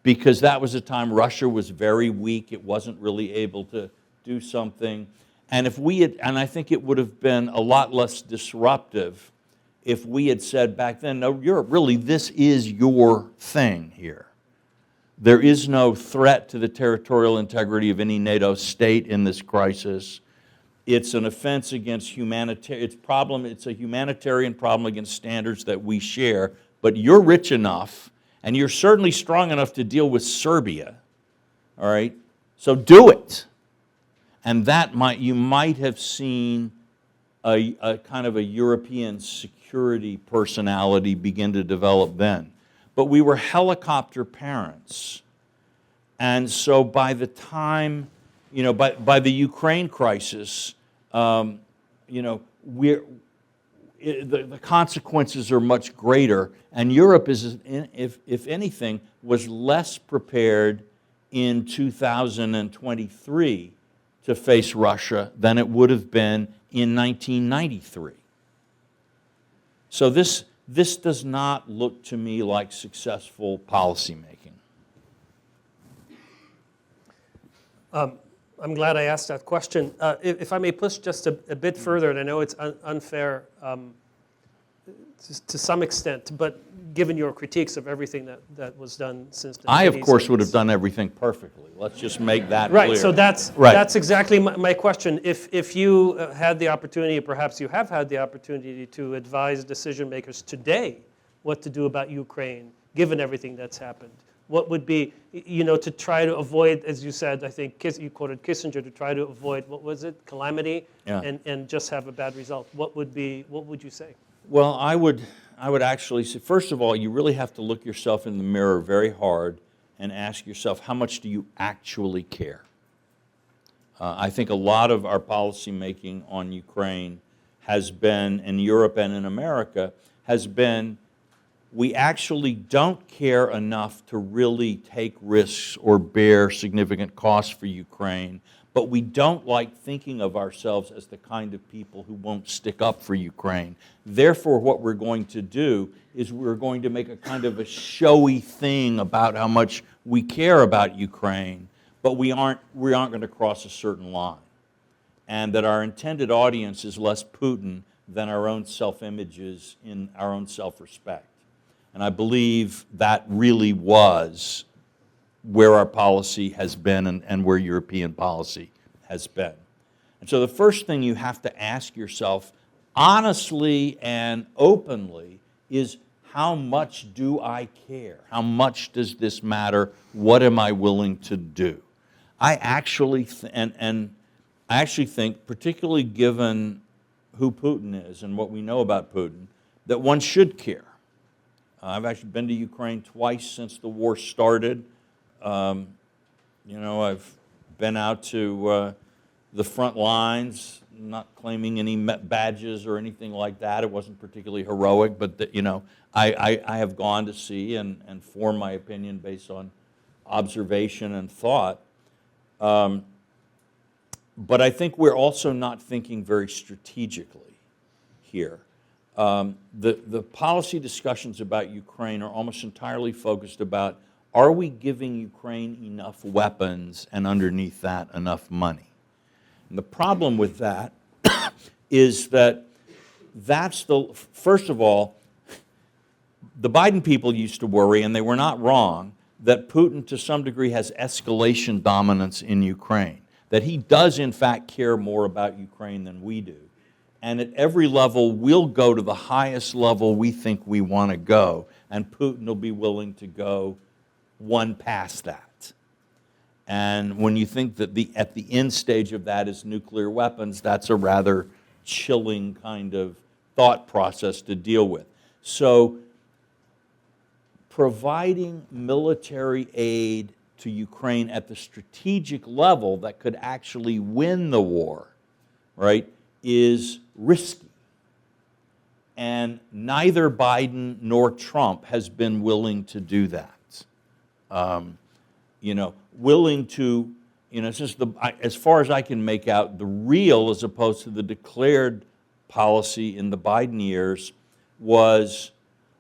because that was a time Russia was very weak. It wasn't really able to do something. And if we had, and I think it would have been a lot less disruptive if we had said back then, no, Europe, really, this is your thing here. There is no threat to the territorial integrity of any NATO state in this crisis. It's an offense against humanitarian, it's a humanitarian problem against standards that we share, but you're rich enough, and you're certainly strong enough to deal with Serbia, all right? So do it. And that you might have seen a kind of a European security personality begin to develop then. But we were helicopter parents. And so by the time, you know, by the Ukraine crisis, you know, the consequences are much greater. And Europe is, if anything, was less prepared in 2023 to face Russia than it would have been in 1993. So this does not look to me like successful policymaking. I'm glad I asked that question. If I may push just a bit further, and I know it's unfair to some extent, but given your critiques of everything that was done since the 90s. I, of course, would have done everything perfectly. Let's just make that clear. Right, so that's exactly my question. If you had the opportunity, perhaps you have had the opportunity to advise decision makers today what to do about Ukraine, given everything that's happened, what would be, you know, to try to avoid, as you said, I think you quoted Kissinger, to try to avoid, what was it, calamity, and just have a bad result. What would you say? Well, I would actually say, first of all, you really have to look yourself in the mirror very hard and ask yourself, how much do you actually care? I think a lot of our policy making on Ukraine has been, in Europe and in America, has been, we actually don't care enough to really take risks or bear significant costs for Ukraine, but we don't like thinking of ourselves as the kind of people who won't stick up for Ukraine. Therefore, what we're going to do is we're going to make a kind of a showy thing about how much we care about Ukraine, but we aren't going to cross a certain line. And that our intended audience is less Putin than our own self-images in our own self-respect. And I believe that really was where our policy has been and where European policy has been. And so the first thing you have to ask yourself, honestly and openly, is how much do I care? How much does this matter? What am I willing to do? I actually, I actually think, particularly given who Putin is and what we know about Putin, that one should care. I've actually been to Ukraine twice since the war started. You know, I've been out to the front lines, not claiming any badges or anything like that. It wasn't particularly heroic, but you know, I have gone to see and form my opinion based on observation and thought. But I think we're also not thinking very strategically here. The policy discussions about Ukraine are almost entirely focused about, are we giving Ukraine enough weapons and underneath that enough money? And the problem with that is that first of all, the Biden people used to worry, and they were not wrong, that Putin to some degree has escalation dominance in Ukraine, that he does in fact care more about Ukraine than we do. And at every level, we'll go to the highest level we think we want to go, and Putin will be willing to go one past that. And when you think that at the end stage of that is nuclear weapons, that's a rather chilling kind of thought process to deal with. So providing military aid to Ukraine at the strategic level that could actually win the war, right, is risky. And neither Biden nor Trump has been willing to do that. Willing to, it's just as far as I can make out, the real as opposed to the declared policy in the Biden years was,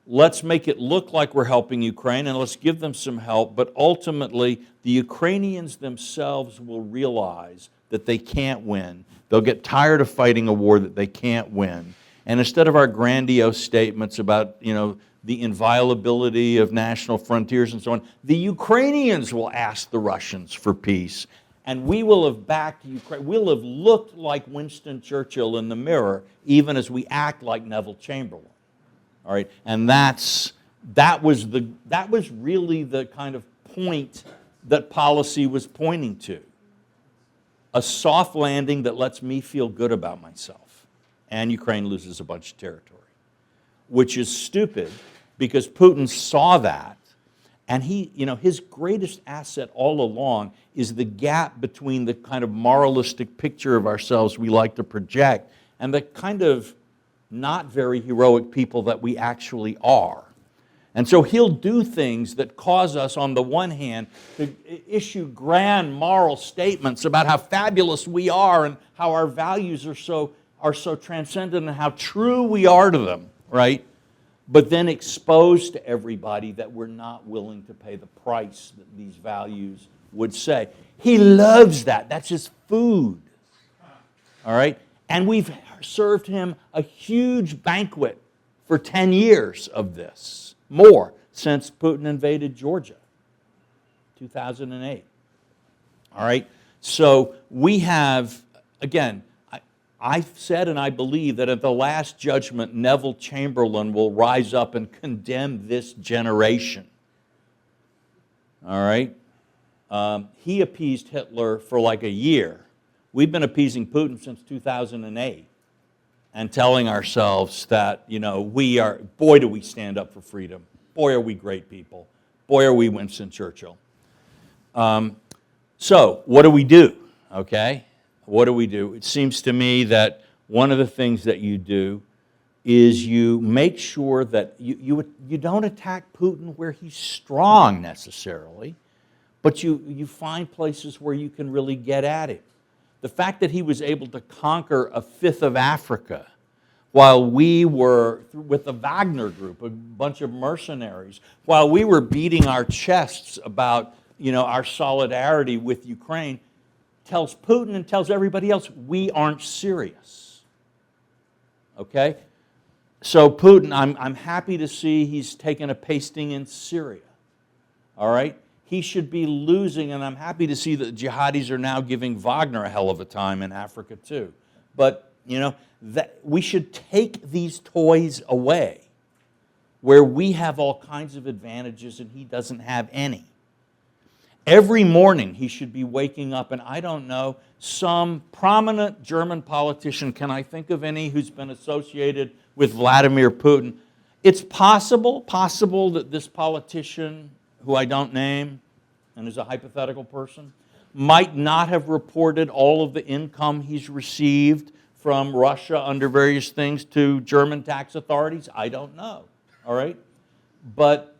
let's make it look like we're helping Ukraine and let's give them some help, but ultimately the Ukrainians themselves will realize that they can't win. They'll get tired of fighting a war that they can't win. And instead of our grandiose statements about, the inviolability of national frontiers and so on, the Ukrainians will ask the Russians for peace. And we will have backed Ukraine. We'll have looked like Winston Churchill in the mirror, even as we act like Neville Chamberlain. All right, and that was really the kind of point that policy was pointing to. A soft landing that lets me feel good about myself, and Ukraine loses a bunch of territory, which is stupid because Putin saw that, and his greatest asset all along is the gap between the kind of moralistic picture of ourselves we like to project and the kind of not very heroic people that we actually are. And so he'll do things that cause us, on the one hand, to issue grand moral statements about how fabulous we are and how our values are so transcendent and how true we are to them, right? But then expose to everybody that we're not willing to pay the price that these values would say. He loves that. That's his food. All right? And we've served him a huge banquet for 10 years of this, more, since Putin invaded Georgia, 2008. All right? So we have, again, I've said and I believe that at the last judgment, Neville Chamberlain will rise up and condemn this generation. All right? He appeased Hitler for like a year. We've been appeasing Putin since 2008 and telling ourselves that, we are, boy, do we stand up for freedom. Boy, are we great people. Boy, are we Winston Churchill. So, what do? Okay? What do? It seems to me that one of the things that you do is you make sure that you don't attack Putin where he's strong necessarily, but you find places where you can really get at him. The fact that he was able to conquer a fifth of Africa while we were, with the Wagner group, a bunch of mercenaries, while we were beating our chests about our solidarity with Ukraine, tells Putin and tells everybody else we aren't serious. Okay? So Putin, I'm happy to see he's taken a pasting in Syria. All right? He should be losing, and I'm happy to see that jihadis are now giving Wagner a hell of a time in Africa too. But, that we should take these toys away where we have all kinds of advantages and he doesn't have any. Every morning he should be waking up, and I don't know, some prominent German politician, can I think of any who's been associated with Vladimir Putin? It's possible that this politician, who I don't name, and is a hypothetical person, might not have reported all of the income he's received from Russia under various things to German tax authorities. I don't know, all right? But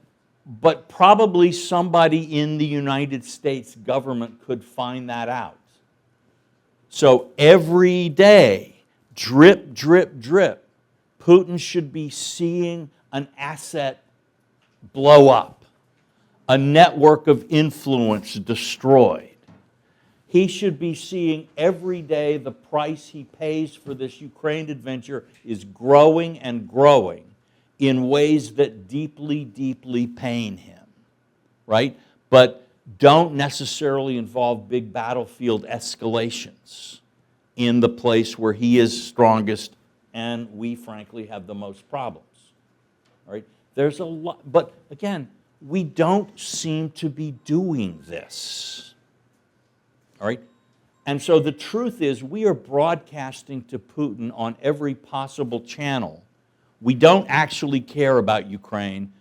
probably somebody in the United States government could find that out. So every day, drip, drip, drip, Putin should be seeing an asset blow up, a network of influence destroyed. He should be seeing every day the price he pays for this Ukraine adventure is growing and growing in ways that deeply, deeply pain him, right? but don't necessarily involve big battlefield escalations in the place where he is strongest and we frankly have the most problems. All right? There's a lot, but again, we don't seem to be doing this. All right? And so the truth is we are broadcasting to Putin on every possible channel. We don't actually care about Ukraine,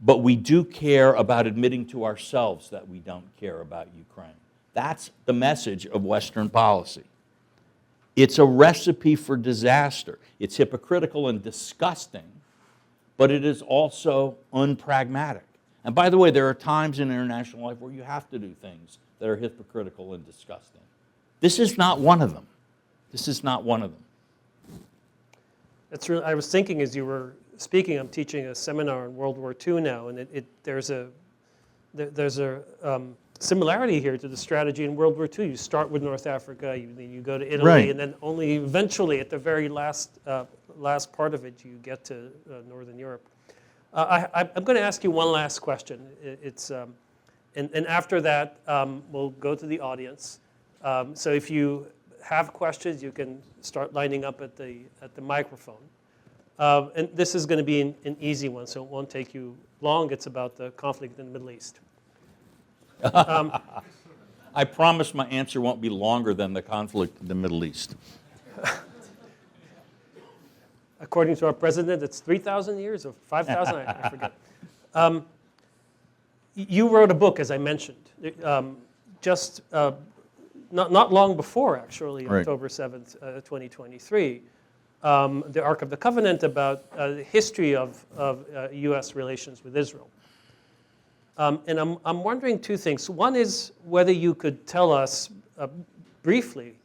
but we do care about admitting to ourselves that we don't care about Ukraine. That's the message of Western policy. It's a recipe for disaster. It's hypocritical and disgusting, but it is also unpragmatic. And by the way, there are times in international life where you have to do things that are hypocritical and disgusting. This is not one of them. This is not one of them. That's really, I was thinking as you were speaking, I'm teaching a seminar in World War II now, and there's a similarity here to the strategy in World War II. You start with North Africa, you go to Italy, Right. and then only eventually at the very last part of it, you get to Northern Europe. I'm going to ask you one last question. And after that, we'll go to the audience. So if you have questions, you can start lining up at the microphone. And this is going to be an easy one, so it won't take you long. It's about the conflict in the Middle East. I promise my answer won't be longer than the conflict in the Middle East. According to our president, it's 3,000 years or 5,000, I forget. You wrote a book, as I mentioned, just not long before, actually, Right. October 7th, 2023, the Ark of the Covenant, about the history of U.S. relations with Israel. And I'm wondering two things. One is whether you could tell us briefly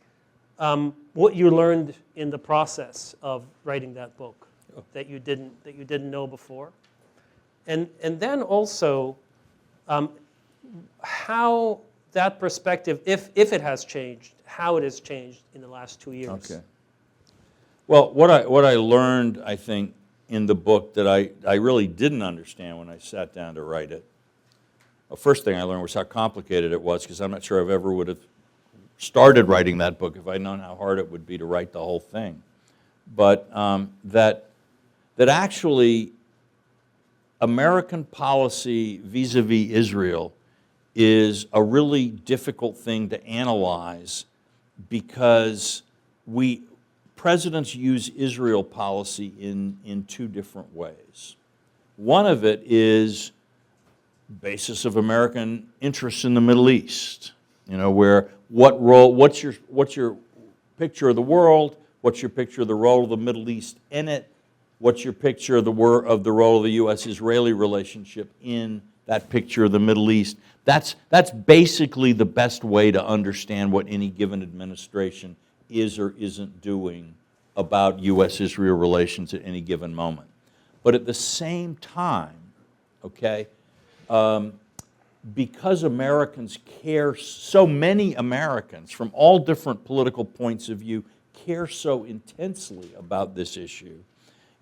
what you learned in the process of writing that book that you didn't know before, and then also how that perspective, if it has changed, how it has changed in the last 2 years. Okay. Well, what I learned, I think, in the book that I really didn't understand when I sat down to write it. The first thing I learned was how complicated it was, because I'm not sure I ever would have started writing that book if I'd known how hard it would be to write the whole thing. But that actually American policy vis-a-vis Israel is a really difficult thing to analyze, because presidents use Israel policy in two different ways. One of it is basis of American interests in the Middle East. You know, where what role? What's your picture of the world? What's your picture of the role of the Middle East in it? What's your picture of the role of the U.S.-Israeli relationship in that picture of the Middle East? That's basically the best way to understand what any given administration is or isn't doing about U.S.-Israel relations at any given moment. But at the same time, okay, because Americans care, so many Americans from all different political points of view care so intensely about this issue,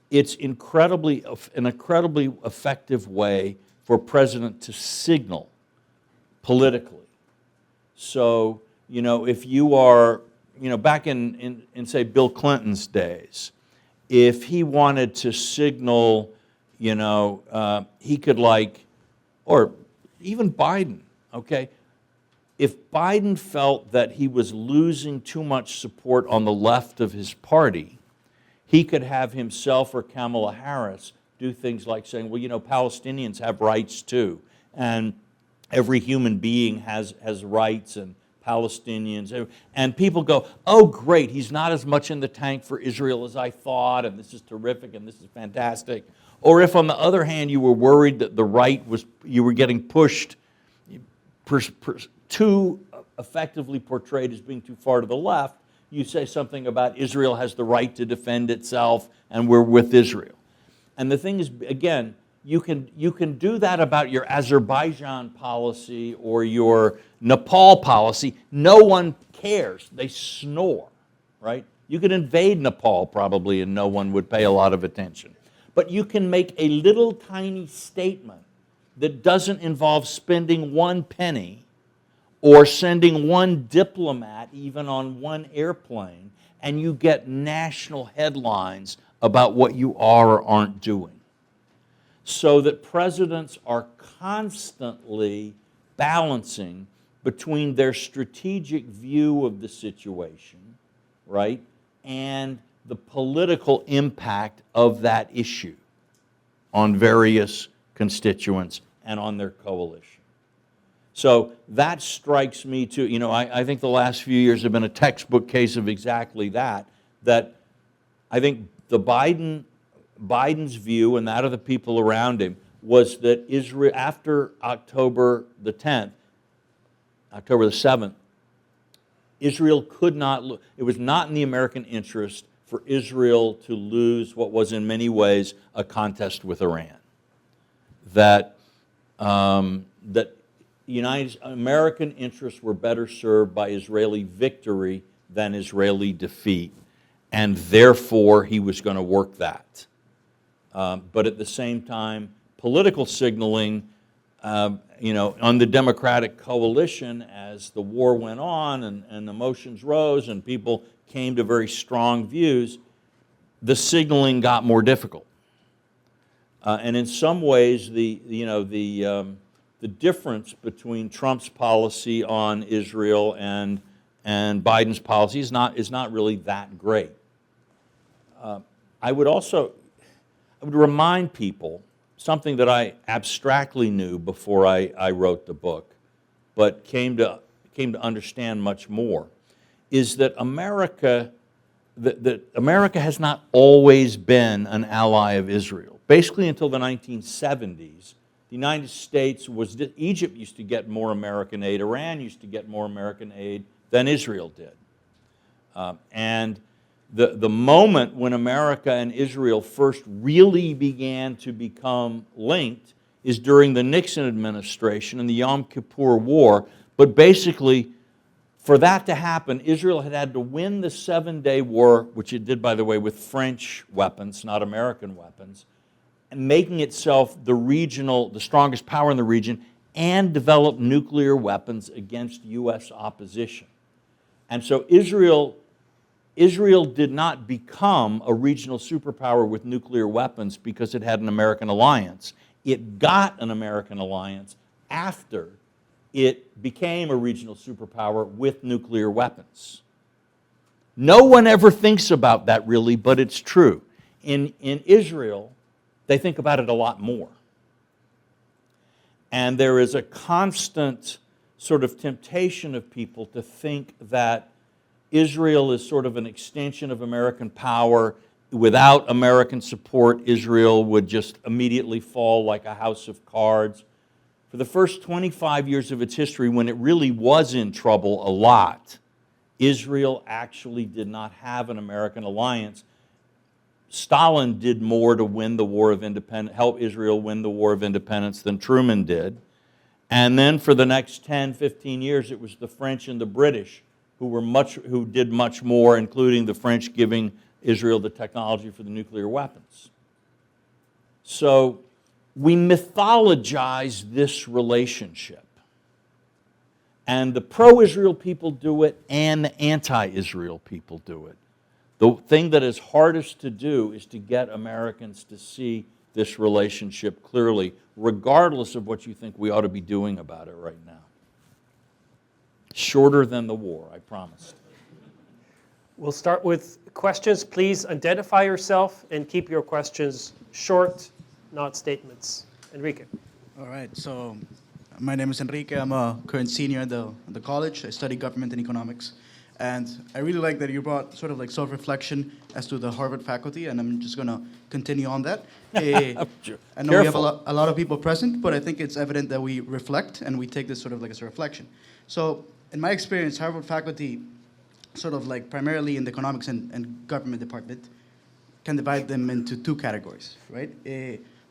it's an incredibly effective way for a president to signal politically. So, you know, if you are, you know, back in say Bill Clinton's days, if he wanted to signal, you know, he could or even Biden, okay, if Biden felt that he was losing too much support on the left of his party, he could have himself or Kamala Harris do things like saying, well, you know, Palestinians have rights too, and every human being has rights, and Palestinians, and people go, oh great, he's not as much in the tank for Israel as I thought, and this is terrific, and this is fantastic. Or if on the other hand you were worried that the right you were getting pushed too effectively portrayed as being too far to the left, you say something about Israel has the right to defend itself and we're with Israel. And the thing is, again, you can do that about your Azerbaijan policy or your Nepal policy. No one cares. They snore, right? You could invade Nepal probably and no one would pay a lot of attention. But you can make a little tiny statement that doesn't involve spending one penny or sending one diplomat even on one airplane, and you get national headlines about what you are or aren't doing. So that presidents are constantly balancing between their strategic view of the situation, right, and the political impact of that issue on various constituents and on their coalition. So that strikes me too. You know, I think the last few years have been a textbook case of exactly that, that I think the Biden's view and that of the people around him was that Israel, after October the 10th, October the 7th, Israel could not, it was not in the American interest for Israel to lose what was in many ways a contest with Iran. That American interests were better served by Israeli victory than Israeli defeat, and therefore he was going to work that. But at the same time, political signaling, you know, on the Democratic coalition as the war went on and emotions rose and people came to very strong views, the signaling got more difficult. And in some ways, the difference between Trump's policy on Israel and Biden's policy is not really that great. I would remind people something that I abstractly knew before I wrote the book, but came to understand much more, is that America has not always been an ally of Israel. Basically until the 1970s, the United States Egypt used to get more American aid, Iran used to get more American aid than Israel did. And the moment when America and Israel first really began to become linked is during the Nixon administration and the Yom Kippur War. But basically, for that to happen, Israel had to win the 7-day war, which it did, by the way, with French weapons, not American weapons, and making itself the strongest power in the region, and develop nuclear weapons against U.S. opposition. And so Israel did not become a regional superpower with nuclear weapons because it had an American alliance. It got an American alliance after it became a regional superpower with nuclear weapons. No one ever thinks about that really, but it's true. In Israel, they think about it a lot more. And there is a constant sort of temptation of people to think that Israel is sort of an extension of American power. Without American support, Israel would just immediately fall like a house of cards. For the first 25 years of its history, when it really was in trouble a lot, Israel actually did not have an American alliance. Stalin did more to win the War of Independence, help Israel win the War of Independence than Truman did. And then for the next 10, 15 years, it was the French and the British who did much more, including the French giving Israel the technology for the nuclear weapons. So we mythologize this relationship. And the pro-Israel people do it, and the anti-Israel people do it. The thing that is hardest to do is to get Americans to see this relationship clearly, regardless of what you think we ought to be doing about it right now. Shorter than the war, I promised. We'll start with questions. Please identify yourself and keep your questions short, not statements. Enrique. All right, so my name is Enrique. I'm a current senior at the college. I study government and economics. And I really like that you brought sort of like self-reflection as to the Harvard faculty, and I'm just going to continue on that. I know we have a lot of people present, but I think it's evident that we reflect and we take this sort of like as a reflection. So in my experience, Harvard faculty, sort of like primarily in the economics and government department, can divide them into two categories, right?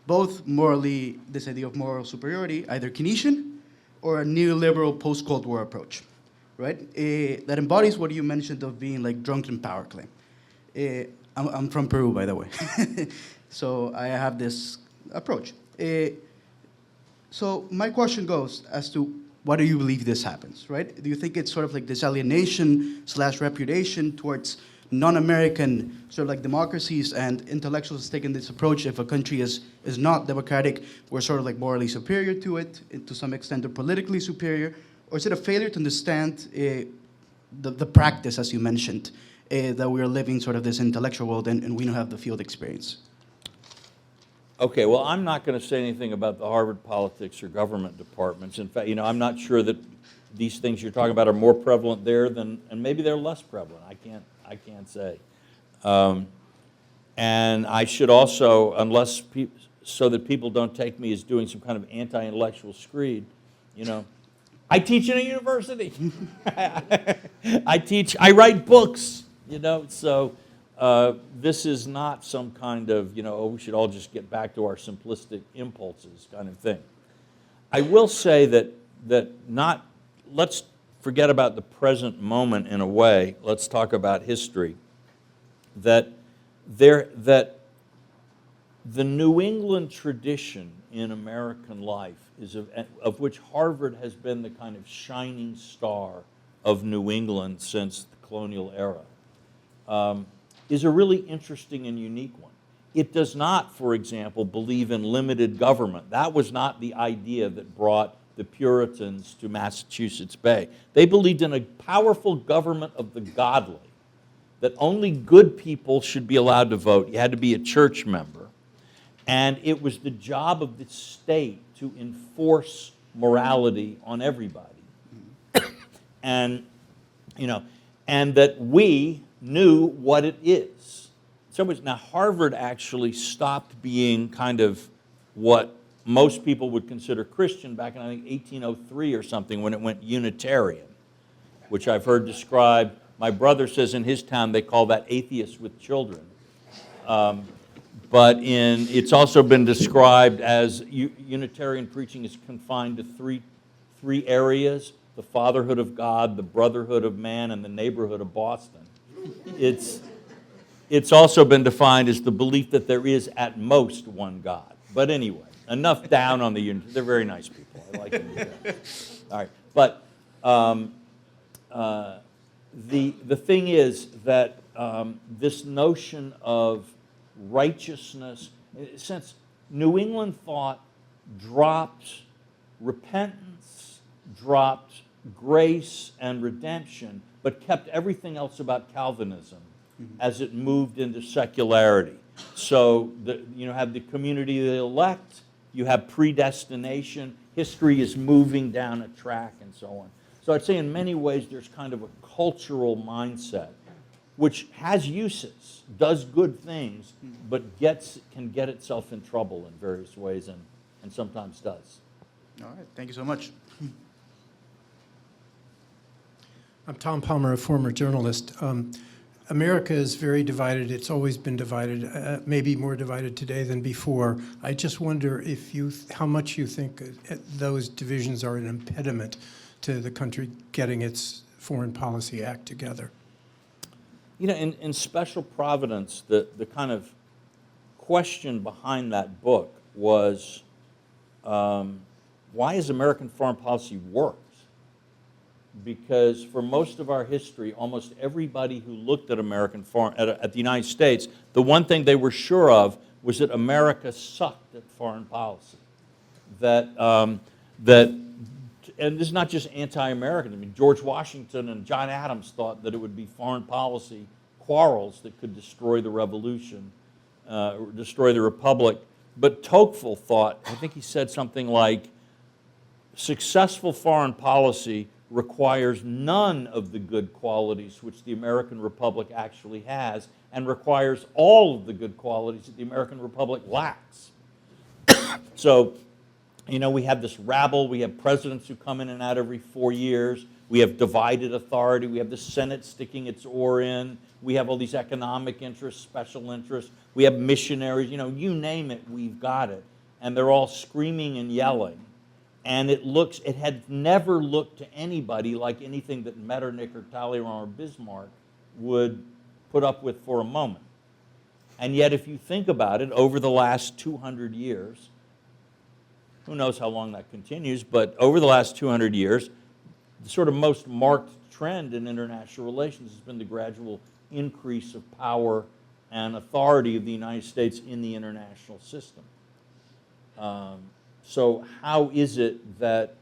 Both morally, this idea of moral superiority, either Keynesian or a neoliberal post-Cold War approach, right? That embodies what you mentioned of being like drunken power claim. I'm from Peru, by the way. So I have this approach. So my question goes as to why do you believe this happens, right? Do you think it's sort of like this alienation / repudiation towards non-American sort of like democracies and intellectuals taking this approach? If a country is not democratic, we're sort of like morally superior to it, to some extent, or politically superior? Or is it a failure to understand the practice, as you mentioned, that we are living sort of this intellectual world and we don't have the field experience? Okay, well, I'm not going to say anything about the Harvard politics or government departments. In fact, I'm not sure that these things you're talking about are more prevalent there than, and maybe they're less prevalent. I can't say. And I should also, so that people don't take me as doing some kind of anti-intellectual screed, I teach in a university. I write books, so this is not some kind of, we should all just get back to our simplistic impulses kind of thing. I will say that let's forget about the present moment in a way, let's talk about history, that the New England tradition in American life is of which Harvard has been the kind of shining star of New England since the colonial era, is a really interesting and unique one. It does not, for example, believe in limited government. That was not the idea that brought the Puritans to Massachusetts Bay. They believed in a powerful government of the godly, that only good people should be allowed to vote. You had to be a church member. And it was the job of the state to enforce morality on everybody. And, and that we knew what it is. Now, Harvard actually stopped being kind of what most people would consider Christian back in, I think, 1803 or something, when it went Unitarian, which I've heard described. My brother says in his town they call that atheists with children. But it's also been described as Unitarian preaching is confined to three areas: the fatherhood of God, the brotherhood of man, and the neighborhood of Boston. It's also been defined as the belief that there is at most one God. But anyway, enough down on the unit. They're very nice people. I like them. All right, but the thing is that this notion of righteousness, since New England thought dropped repentance, dropped grace and redemption, but kept everything else about Calvinism as it moved into secularity. So you have the community of the elect, you have predestination, history is moving down a track, and so on. So I'd say in many ways there's kind of a cultural mindset which has uses, does good things, but can get itself in trouble in various ways, and sometimes does. All right, thank you so much. I'm Tom Palmer, a former journalist. America is very divided. It's always been divided, maybe more divided today than before. I just wonder how much you think those divisions are an impediment to the country getting its foreign policy act together. In Special Providence, the kind of question behind that book was, why is American foreign policy works? Because for most of our history, almost everybody who looked at at the United States, the one thing they were sure of was that America sucked at foreign policy. And this is not just anti-American. I mean, George Washington and John Adams thought that it would be foreign policy quarrels that could destroy the revolution, destroy the republic. But Tocqueville thought, I think he said something like, successful foreign policy requires none of the good qualities which the American Republic actually has, and requires all of the good qualities that the American Republic lacks. So, we have this rabble, we have presidents who come in and out every 4 years, we have divided authority, we have the Senate sticking its oar in, we have all these economic interests, special interests, we have missionaries, you name it, we've got it. And they're all screaming and yelling. And it had never looked to anybody like anything that Metternich or Talleyrand or Bismarck would put up with for a moment. And yet, if you think about it, over the last 200 years, Who knows how long that continues, but over the last 200 years, the sort of most marked trend in international relations has been the gradual increase of power and authority of the United States in the international system. So how is it that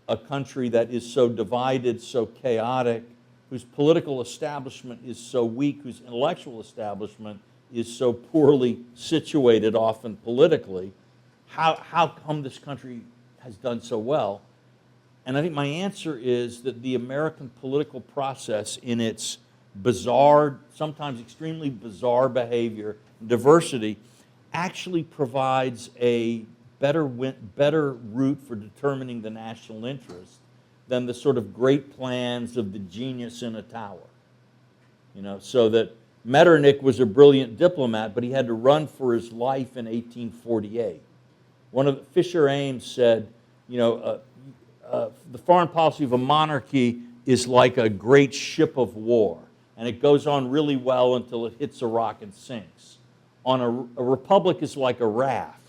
a country that is so divided, so chaotic, whose political establishment is so weak, whose intellectual establishment is so poorly situated often politically, how come this country has done so well? And I think my answer is that the American political process, in its bizarre, sometimes extremely bizarre behavior, diversity, actually provides a better route for determining the national interest than the sort of great plans of the genius in a tower. You know, so that Metternich was a brilliant diplomat, but he had to run for his life in 1848. Fisher Ames said, you know, the foreign policy of a monarchy is like a great ship of war, and it goes on really well until it hits a rock and sinks. A republic is like a raft,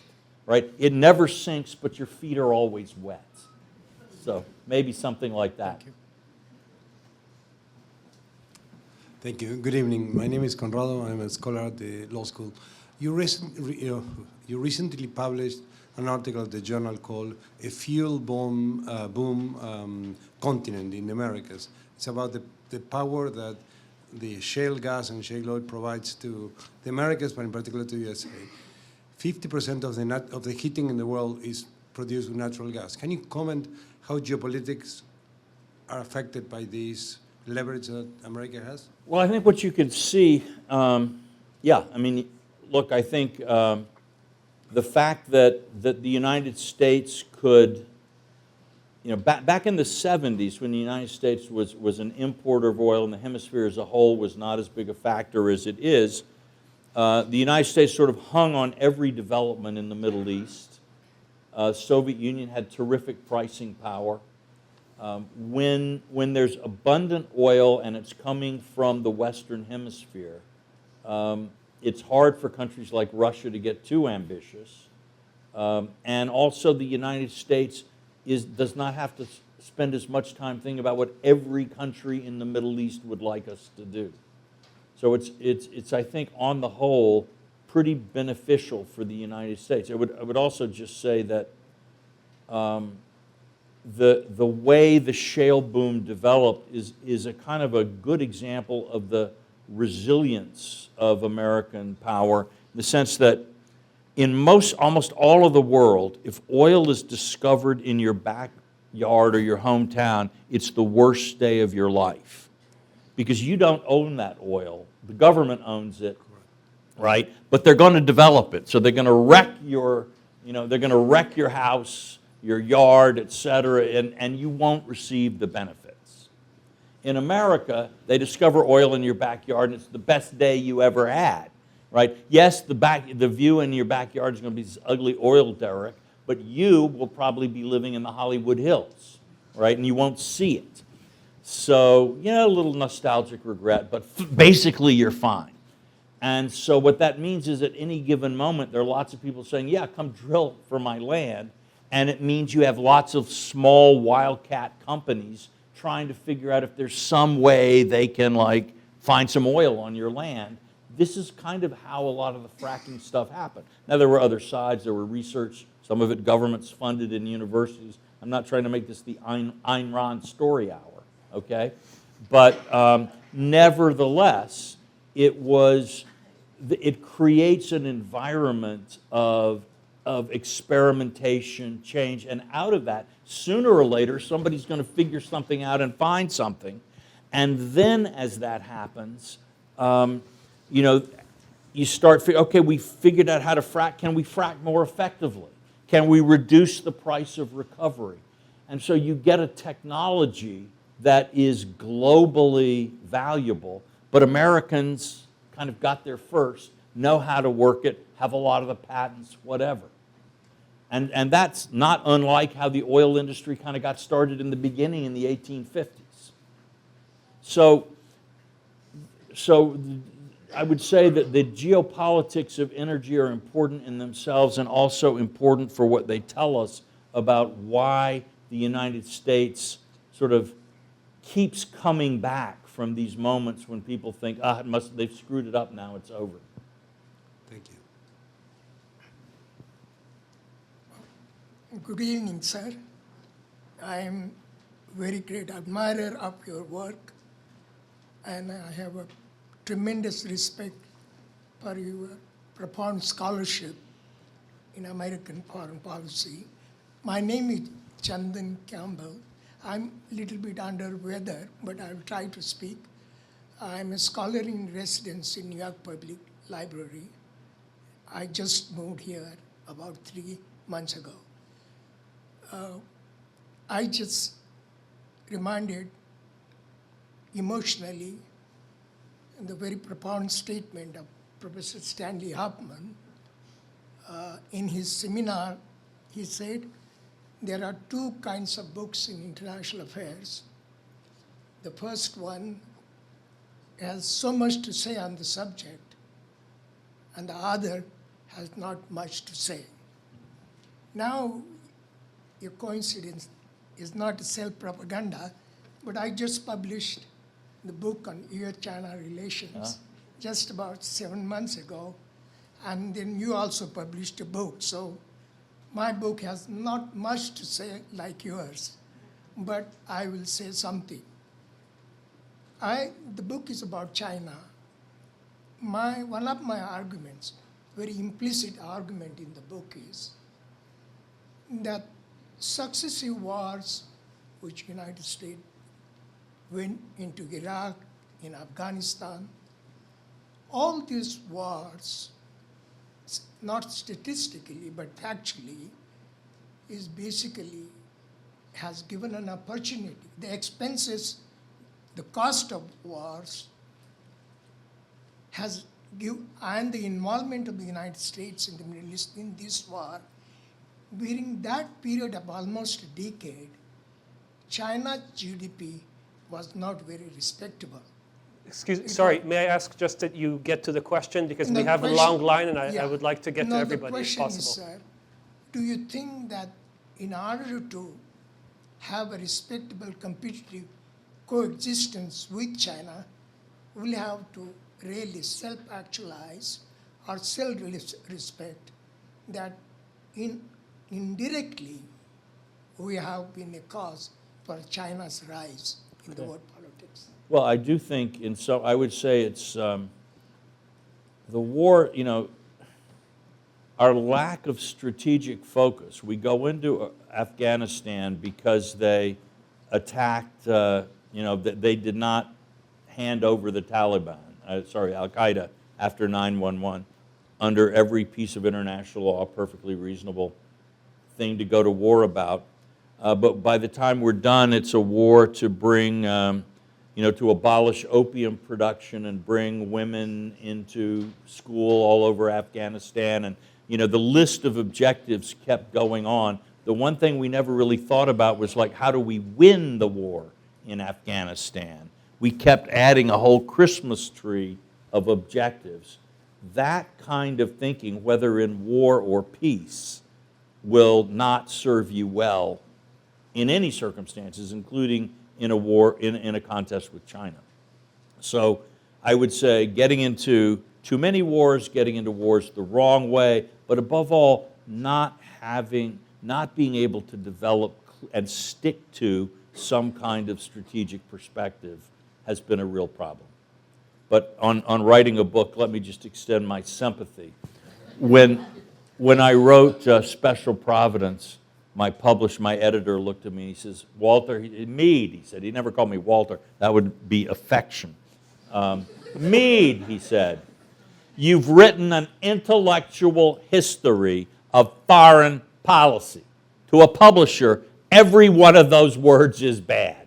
right? It never sinks, but your feet are always wet. So maybe something like that. Thank you. Thank you. Good evening. My name is Conrado. I'm a scholar at the law school. You recently published an article at the journal called "A Fuel Boom Continent in the Americas." It's about the power that the shale gas and shale oil provides to the Americas, but in particular to USA. 50% of the heating in the world is produced with natural gas. Can you comment how geopolitics are affected by this leverage that America has? Well, I think what you can see, yeah, I mean, look, I think the fact that the United States could, you know, back in the 70s when the United States was an importer of oil and the hemisphere as a whole was not as big a factor as it is, the United States sort of hung on every development in the Middle East. Soviet Union had terrific pricing power. When there's abundant oil and it's coming from the Western Hemisphere, it's hard for countries like Russia to get too ambitious. And also the United States does not have to spend as much time thinking about what every country in the Middle East would like us to do. So it's I think, on the whole, pretty beneficial for the United States. I would also just say that the way the shale boom developed is a kind of a good example of the resilience of American power, in the sense that in almost all of the world, if oil is discovered in your backyard or your hometown, it's the worst day of your life. Because you don't own that oil. The government owns it, right? But they're going to develop it. So they're going to wreck your house, your yard, et cetera, and you won't receive the benefits. In America, they discover oil in your backyard, and it's the best day you ever had, right? Yes, the view in your backyard is going to be this ugly oil derrick, but you will probably be living in the Hollywood Hills, right? And you won't see it. So, a little nostalgic regret, but basically you're fine. And so what that means is at any given moment, there are lots of people saying, yeah, come drill for my land. And it means you have lots of small wildcat companies trying to figure out if there's some way they can find some oil on your land. This is kind of how a lot of the fracking stuff happened. Now, there were other sides. There were research, some of it governments funded in universities. I'm not trying to make this the Ayn Rand story hour, okay? But nevertheless, it creates an environment of experimentation, change, and out of that, sooner or later, somebody's going to figure something out and find something. And then as that happens, you start, okay, we figured out how to frack. Can we frack more effectively? Can we reduce the price of recovery? And so you get a technology that is globally valuable, but Americans kind of got there first, know how to work it, have a lot of the patents, whatever. And that's not unlike how the oil industry kind of got started in the beginning in the 1850s. So I would say that the geopolitics of energy are important in themselves and also important for what they tell us about why the United States sort of keeps coming back from these moments when people think, they've screwed it up now, it's over. Thank you. Good evening, sir. I am very great admirer of your work, and I have a tremendous respect for your profound scholarship in American foreign policy. My name is Chandan Campbell. I'm a little bit under weather, but I will try to speak. I'm a scholar in residence in New York Public Library. I just moved here about 3 months ago. I just reminded emotionally the very profound statement of Professor Stanley Hoffman. In his seminar, he said, there are 2 kinds of books in international affairs. The first one has so much to say on the subject, and the other has not much to say. Now, your coincidence is not self-propaganda, but I just published the book on U.S.-China relations just about 7 months ago, and then you also published a book. So my book has not much to say like yours, but I will say something. The book is about China. One of my arguments, very implicit argument in the book, is that successive wars which United States went into Iraq, in Afghanistan, all these wars, not statistically but factually, is basically has given an opportunity. The expenses, the cost of wars has given, and the involvement of the United States in the Middle East in this war, during that period of almost a decade, China's GDP was not very respectable. Excuse me, sorry, may I ask just that you get to the question, because we The have a question- long line and I yeah. would like to get to No, everybody if the question possible. is, sir, do you think that in order to have a respectable competitive coexistence with China, we'll have to really self-actualize or self-respect that indirectly we have been a cause for China's rise in the world politics? Well, I do think, and so I would say it's the war, our lack of strategic focus. We go into Afghanistan because they attacked, they did not hand over the Taliban, Al-Qaeda after 9/11, under every piece of international law, perfectly reasonable thing to go to war about. But by the time we're done, it's a war to bring, to abolish opium production and bring women into school all over Afghanistan. And, the list of objectives kept going on. The one thing we never really thought about was like, how do we win the war in Afghanistan? We kept adding a whole Christmas tree of objectives. That kind of thinking, whether in war or peace, will not serve you well in any circumstances, including in a war, in a contest with China. So I would say getting into too many wars, getting into wars the wrong way, but above all, not being able to develop and stick to some kind of strategic perspective has been a real problem. But on writing a book, let me just extend my sympathy. When I wrote Special Providence, my editor looked at me and he says, Walter, Mead, he said. He never called me Walter. That would be affection. Mead, he said, you've written an intellectual history of foreign policy. To a publisher, every one of those words is bad.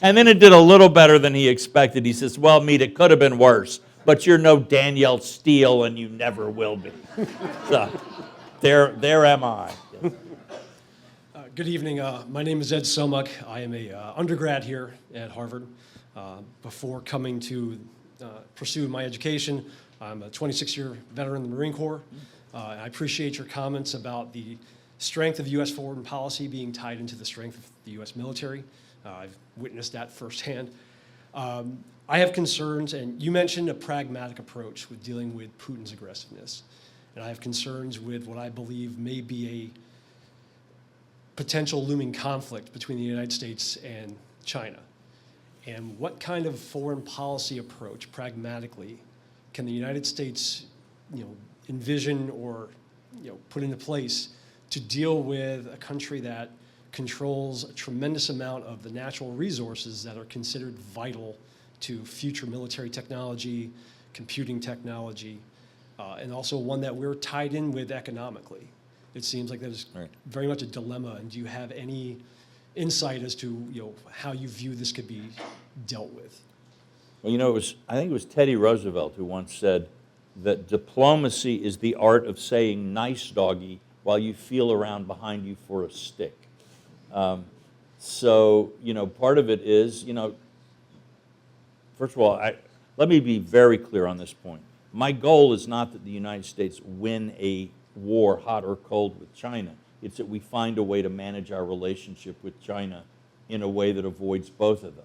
And then it did a little better than he expected. He says, well, Mead, it could have been worse, but you're no Danielle Steele and you never will be. So there am I. Good evening. My name is Ed Somuk. I am a undergrad here at Harvard. Before coming to pursue my education, I'm a 26-year veteran in the Marine Corps. I appreciate your comments about the strength of U.S. foreign policy being tied into the strength of the U.S. military. I've witnessed that firsthand. I have concerns, and you mentioned a pragmatic approach with dealing with Putin's aggressiveness. And I have concerns with what I believe may be a potential looming conflict between the United States and China. And what kind of foreign policy approach, pragmatically, can the United States, envision or, put into place to deal with a country that controls a tremendous amount of the natural resources that are considered vital to future military technology, computing technology, and also one that we're tied in with economically? It seems like there's very much a dilemma. And do you have any insight as to how you view this could be dealt with? Well, I think it was Teddy Roosevelt who once said that diplomacy is the art of saying "nice doggy" while you feel around behind you for a stick. So part of it is, first of all, let me be very clear on this point. My goal is not that the United States win a war, hot or cold, with China. It's that we find a way to manage our relationship with China in a way that avoids both of those.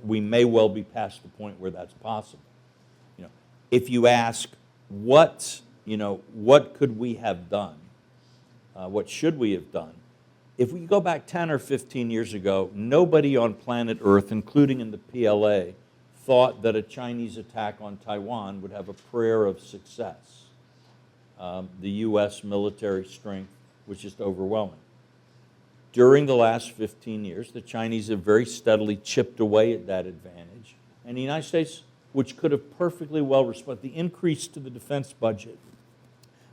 We may well be past the point where that's possible. If you ask what could we have done, what should we have done? If we go back 10 or 15 years ago, nobody on planet Earth, including in the PLA, thought that a Chinese attack on Taiwan would have a prayer of success. The U.S. military strength was just overwhelming. During the last 15 years, the Chinese have very steadily chipped away at that advantage. And the United States, which could have perfectly well responded, the increase to the defense budget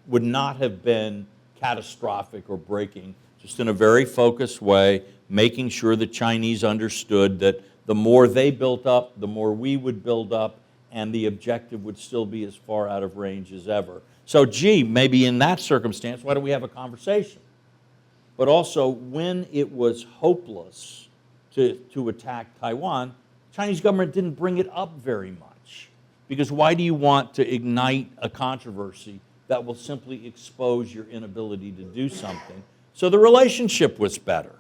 would not have been catastrophic or breaking, just in a very focused way, making sure the Chinese understood that the more they built up, the more we would build up, and the objective would still be as far out of range as ever. So, maybe in that circumstance, why don't we have a conversation? But also, when it was hopeless to attack Taiwan, the Chinese government didn't bring it up very much. Because why do you want to ignite a controversy that will simply expose your inability to do something? So the relationship was better,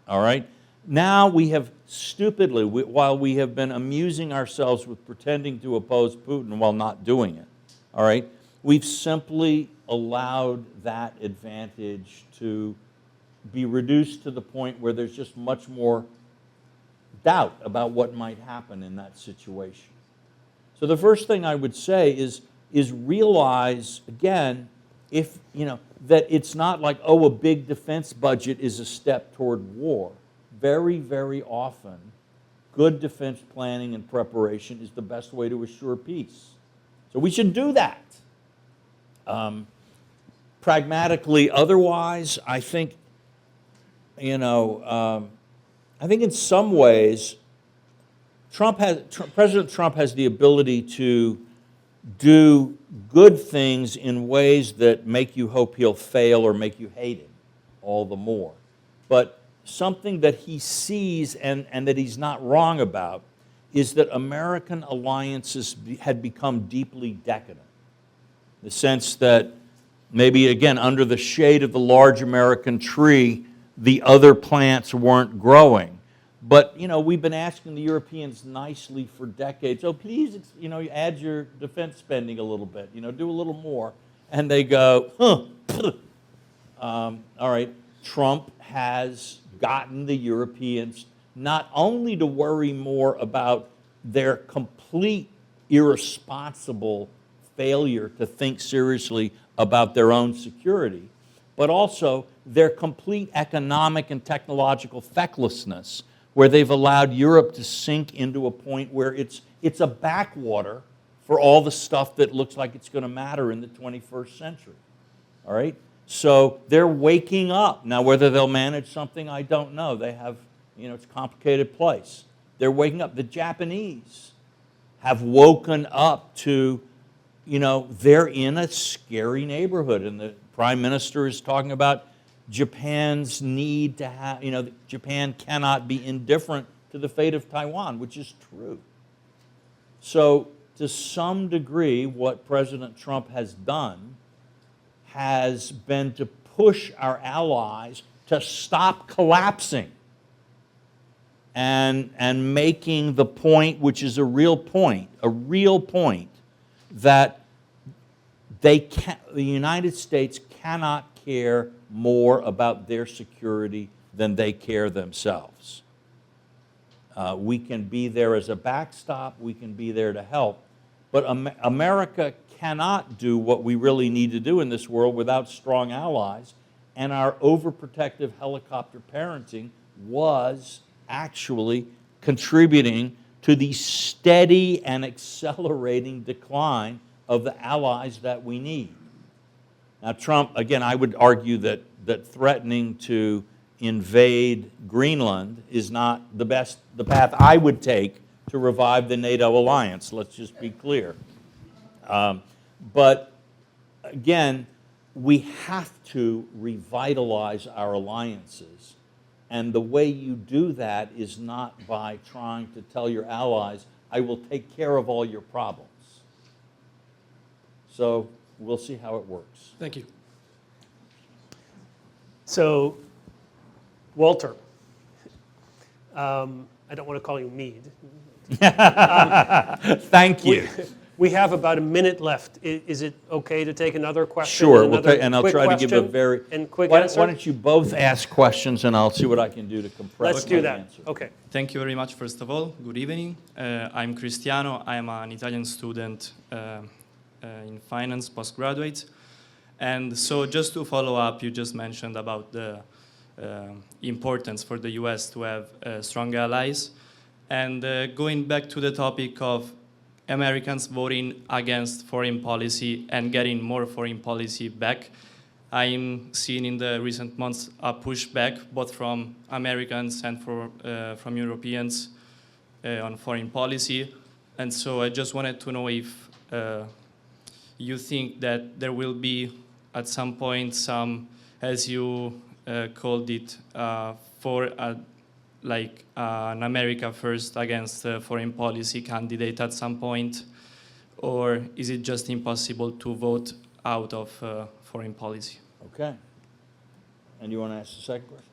all right? Now we have stupidly, while we have been amusing ourselves with pretending to oppose Putin while not doing it, all right, we've simply allowed that advantage to be reduced to the point where there's just much more doubt about what might happen in that situation. So the first thing I would say is realize, again, that it's not like, a big defense budget is a step toward war. Very, very often, good defense planning and preparation is the best way to assure peace. So we should do that. Pragmatically, otherwise, I think, I think in some ways, President Trump has the ability to do good things in ways that make you hope he'll fail or make you hate him all the more. But something that he sees and that he's not wrong about is that American alliances had become deeply decadent. In the sense that maybe, again, under the shade of the large American tree, the other plants weren't growing. But, we've been asking the Europeans nicely for decades, please, add your defense spending a little bit, do a little more. And they go, all right, Trump has gotten the Europeans not only to worry more about their complete irresponsible failure to think seriously about their own security, but also their complete economic and technological fecklessness, where they've allowed Europe to sink into a point where it's a backwater for all the stuff that looks like it's going to matter in the 21st century. All right? So they're waking up. Now, whether they'll manage something, I don't know. They have, it's a complicated place. They're waking up. The Japanese have woken up to, they're in a scary neighborhood. And the Prime Minister is talking about Japan's need to have, Japan cannot be indifferent to the fate of Taiwan, which is true. So to some degree, what President Trump has done has been to push our allies to stop collapsing and making the point, which is a real point, that the United States cannot care more about their security than they care themselves. We can be there as a backstop, we can be there to help, but America cannot do what we really need to do in this world without strong allies, and our overprotective helicopter parenting was actually contributing to the steady and accelerating decline of the allies that we need. Now Trump, again, I would argue that threatening to invade Greenland is not the path I would take to revive the NATO alliance, let's just be clear. But again, we have to revitalize our alliances. And the way you do that is not by trying to tell your allies, I will take care of all your problems. So we'll see how it works. Thank you. So, Walter, I don't want to call you Mead. Thank you. We have about a minute left. Is it okay to take another question? Sure, Another and I'll quick try to give a question very... and quick Why answer? don't you both ask questions and I'll see what I can do to compress Let's do my that. answer. Okay. Thank you very much, first of all. Good evening. I'm Cristiano. I'm an Italian student in finance, postgraduate. And so just to follow up, you just mentioned about the importance for the US to have strong allies. And going back to the topic of Americans voting against foreign policy and getting more foreign policy back, I'm seeing in the recent months a pushback both from Americans and from Europeans on foreign policy. And so I just wanted to know if you think that there will be at some point some, as you called it, for like an America first against foreign policy candidate at some point, or is it just impossible to vote out of foreign policy? Okay. And you want to ask the second question?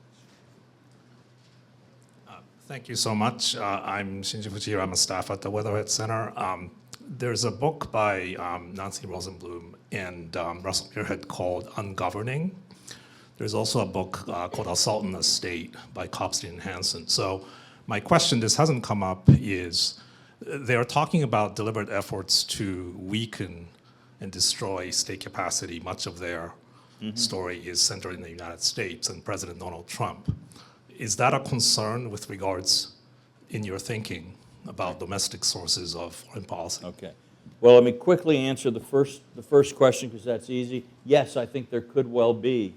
Thank you so much. I'm Shinji Fujira. I'm a staff at the Weatherhead Center. There's a book by Nancy Rosenblum and Russell Muirhead called Ungoverning. There's also a book called Assault on the State by Copstein and Hansen. So my question, this hasn't come up, is they're talking about deliberate efforts to weaken and destroy state capacity. Much of their story is centered in the United States and President Donald Trump. Is that a concern with regards in your thinking about domestic sources of foreign policy? Okay. Well, let me quickly answer the first question because that's easy. Yes, I think there could well be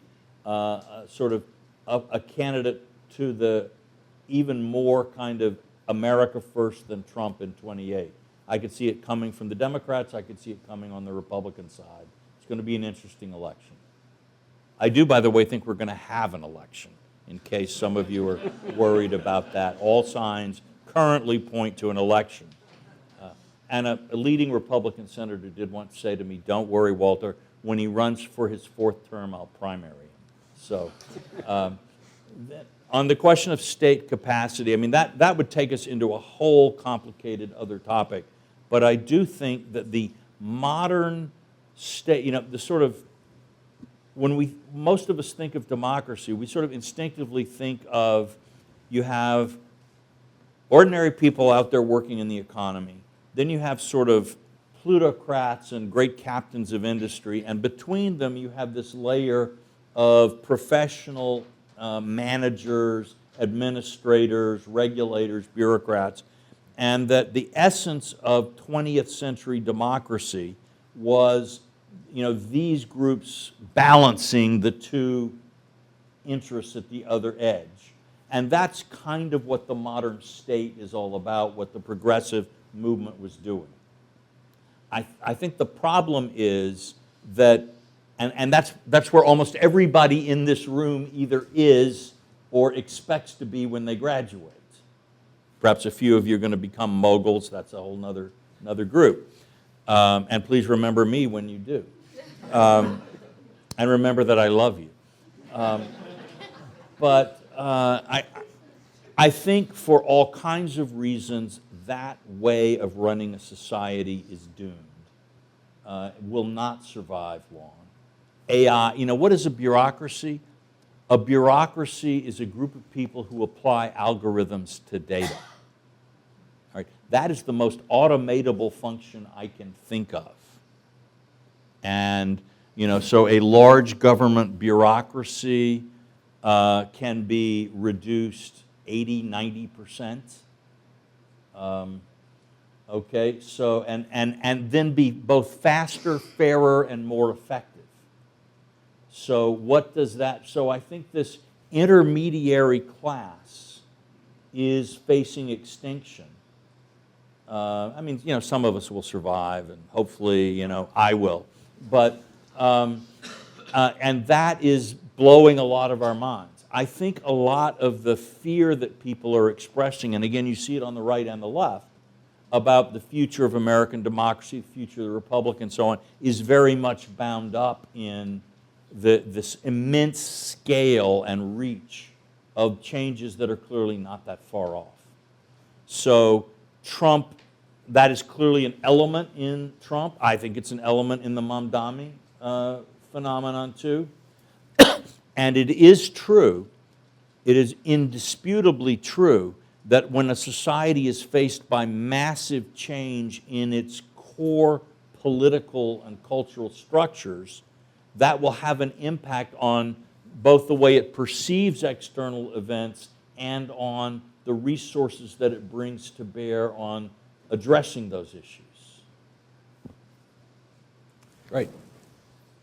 sort of a candidate to the even more kind of America first than Trump in 28. I could see it coming from the Democrats. I could see it coming on the Republican side. It's going to be an interesting election. I do, by the way, think we're going to have an election, in case some of you are worried about that. All signs currently point to an election. And a leading Republican senator did once say to me, don't worry, Walter, when he runs for his fourth term, I'll primary him. So on the question of state capacity, I mean, that would take us into a whole complicated other topic. But I do think that the modern state, you know, the sort of, when most of us think of democracy, we sort of instinctively think of, you have ordinary people out there working in the economy. Then you have sort of plutocrats and great captains of industry, and between them you have this layer of professional managers, administrators, regulators, bureaucrats, and that the essence of 20th century democracy was, you know, these groups balancing the two interests at the other edge. And that's kind of what the modern state is all about, what the progressive movement was doing. I think the problem is that and that's where almost everybody in this room either is or expects to be when they graduate. Perhaps a few of you are going to become moguls. That's a whole another group. And please remember me when you do. And remember that I love you. But I think for all kinds of reasons, that way of running a society is doomed. It will not survive long. AI, what is a bureaucracy? A bureaucracy is a group of people who apply algorithms to data. All right? That is the most automatable function I can think of. And, so a large government bureaucracy can be reduced 80, 90%. Okay, so, and then be both faster, fairer, and more effective. So what does that, so I think this intermediary class is facing extinction. Some of us will survive, and hopefully, I will. But, and that is blowing a lot of our minds. I think a lot of the fear that people are expressing, and again, you see it on the right and the left, about the future of American democracy, the future of the republic, and so on, is very much bound up in this immense scale and reach of changes that are clearly not that far off. So Trump, that is clearly an element in Trump. I think it's an element in the Mamdani phenomenon too. And it is true, it is indisputably true, that when a society is faced by massive change in its core political and cultural structures, that will have an impact on both the way it perceives external events and on the resources that it brings to bear on addressing those issues. Right.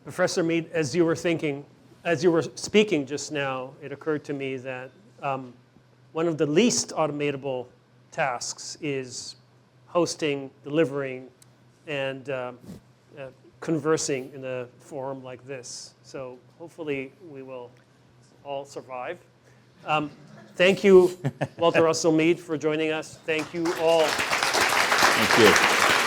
Professor Mead, as you were speaking just now, it occurred to me that one of the least automatable tasks is hosting, delivering, and conversing in a forum like this. So hopefully we will all survive. Thank you, Walter Russell Mead, for joining us. Thank you all. Thank you.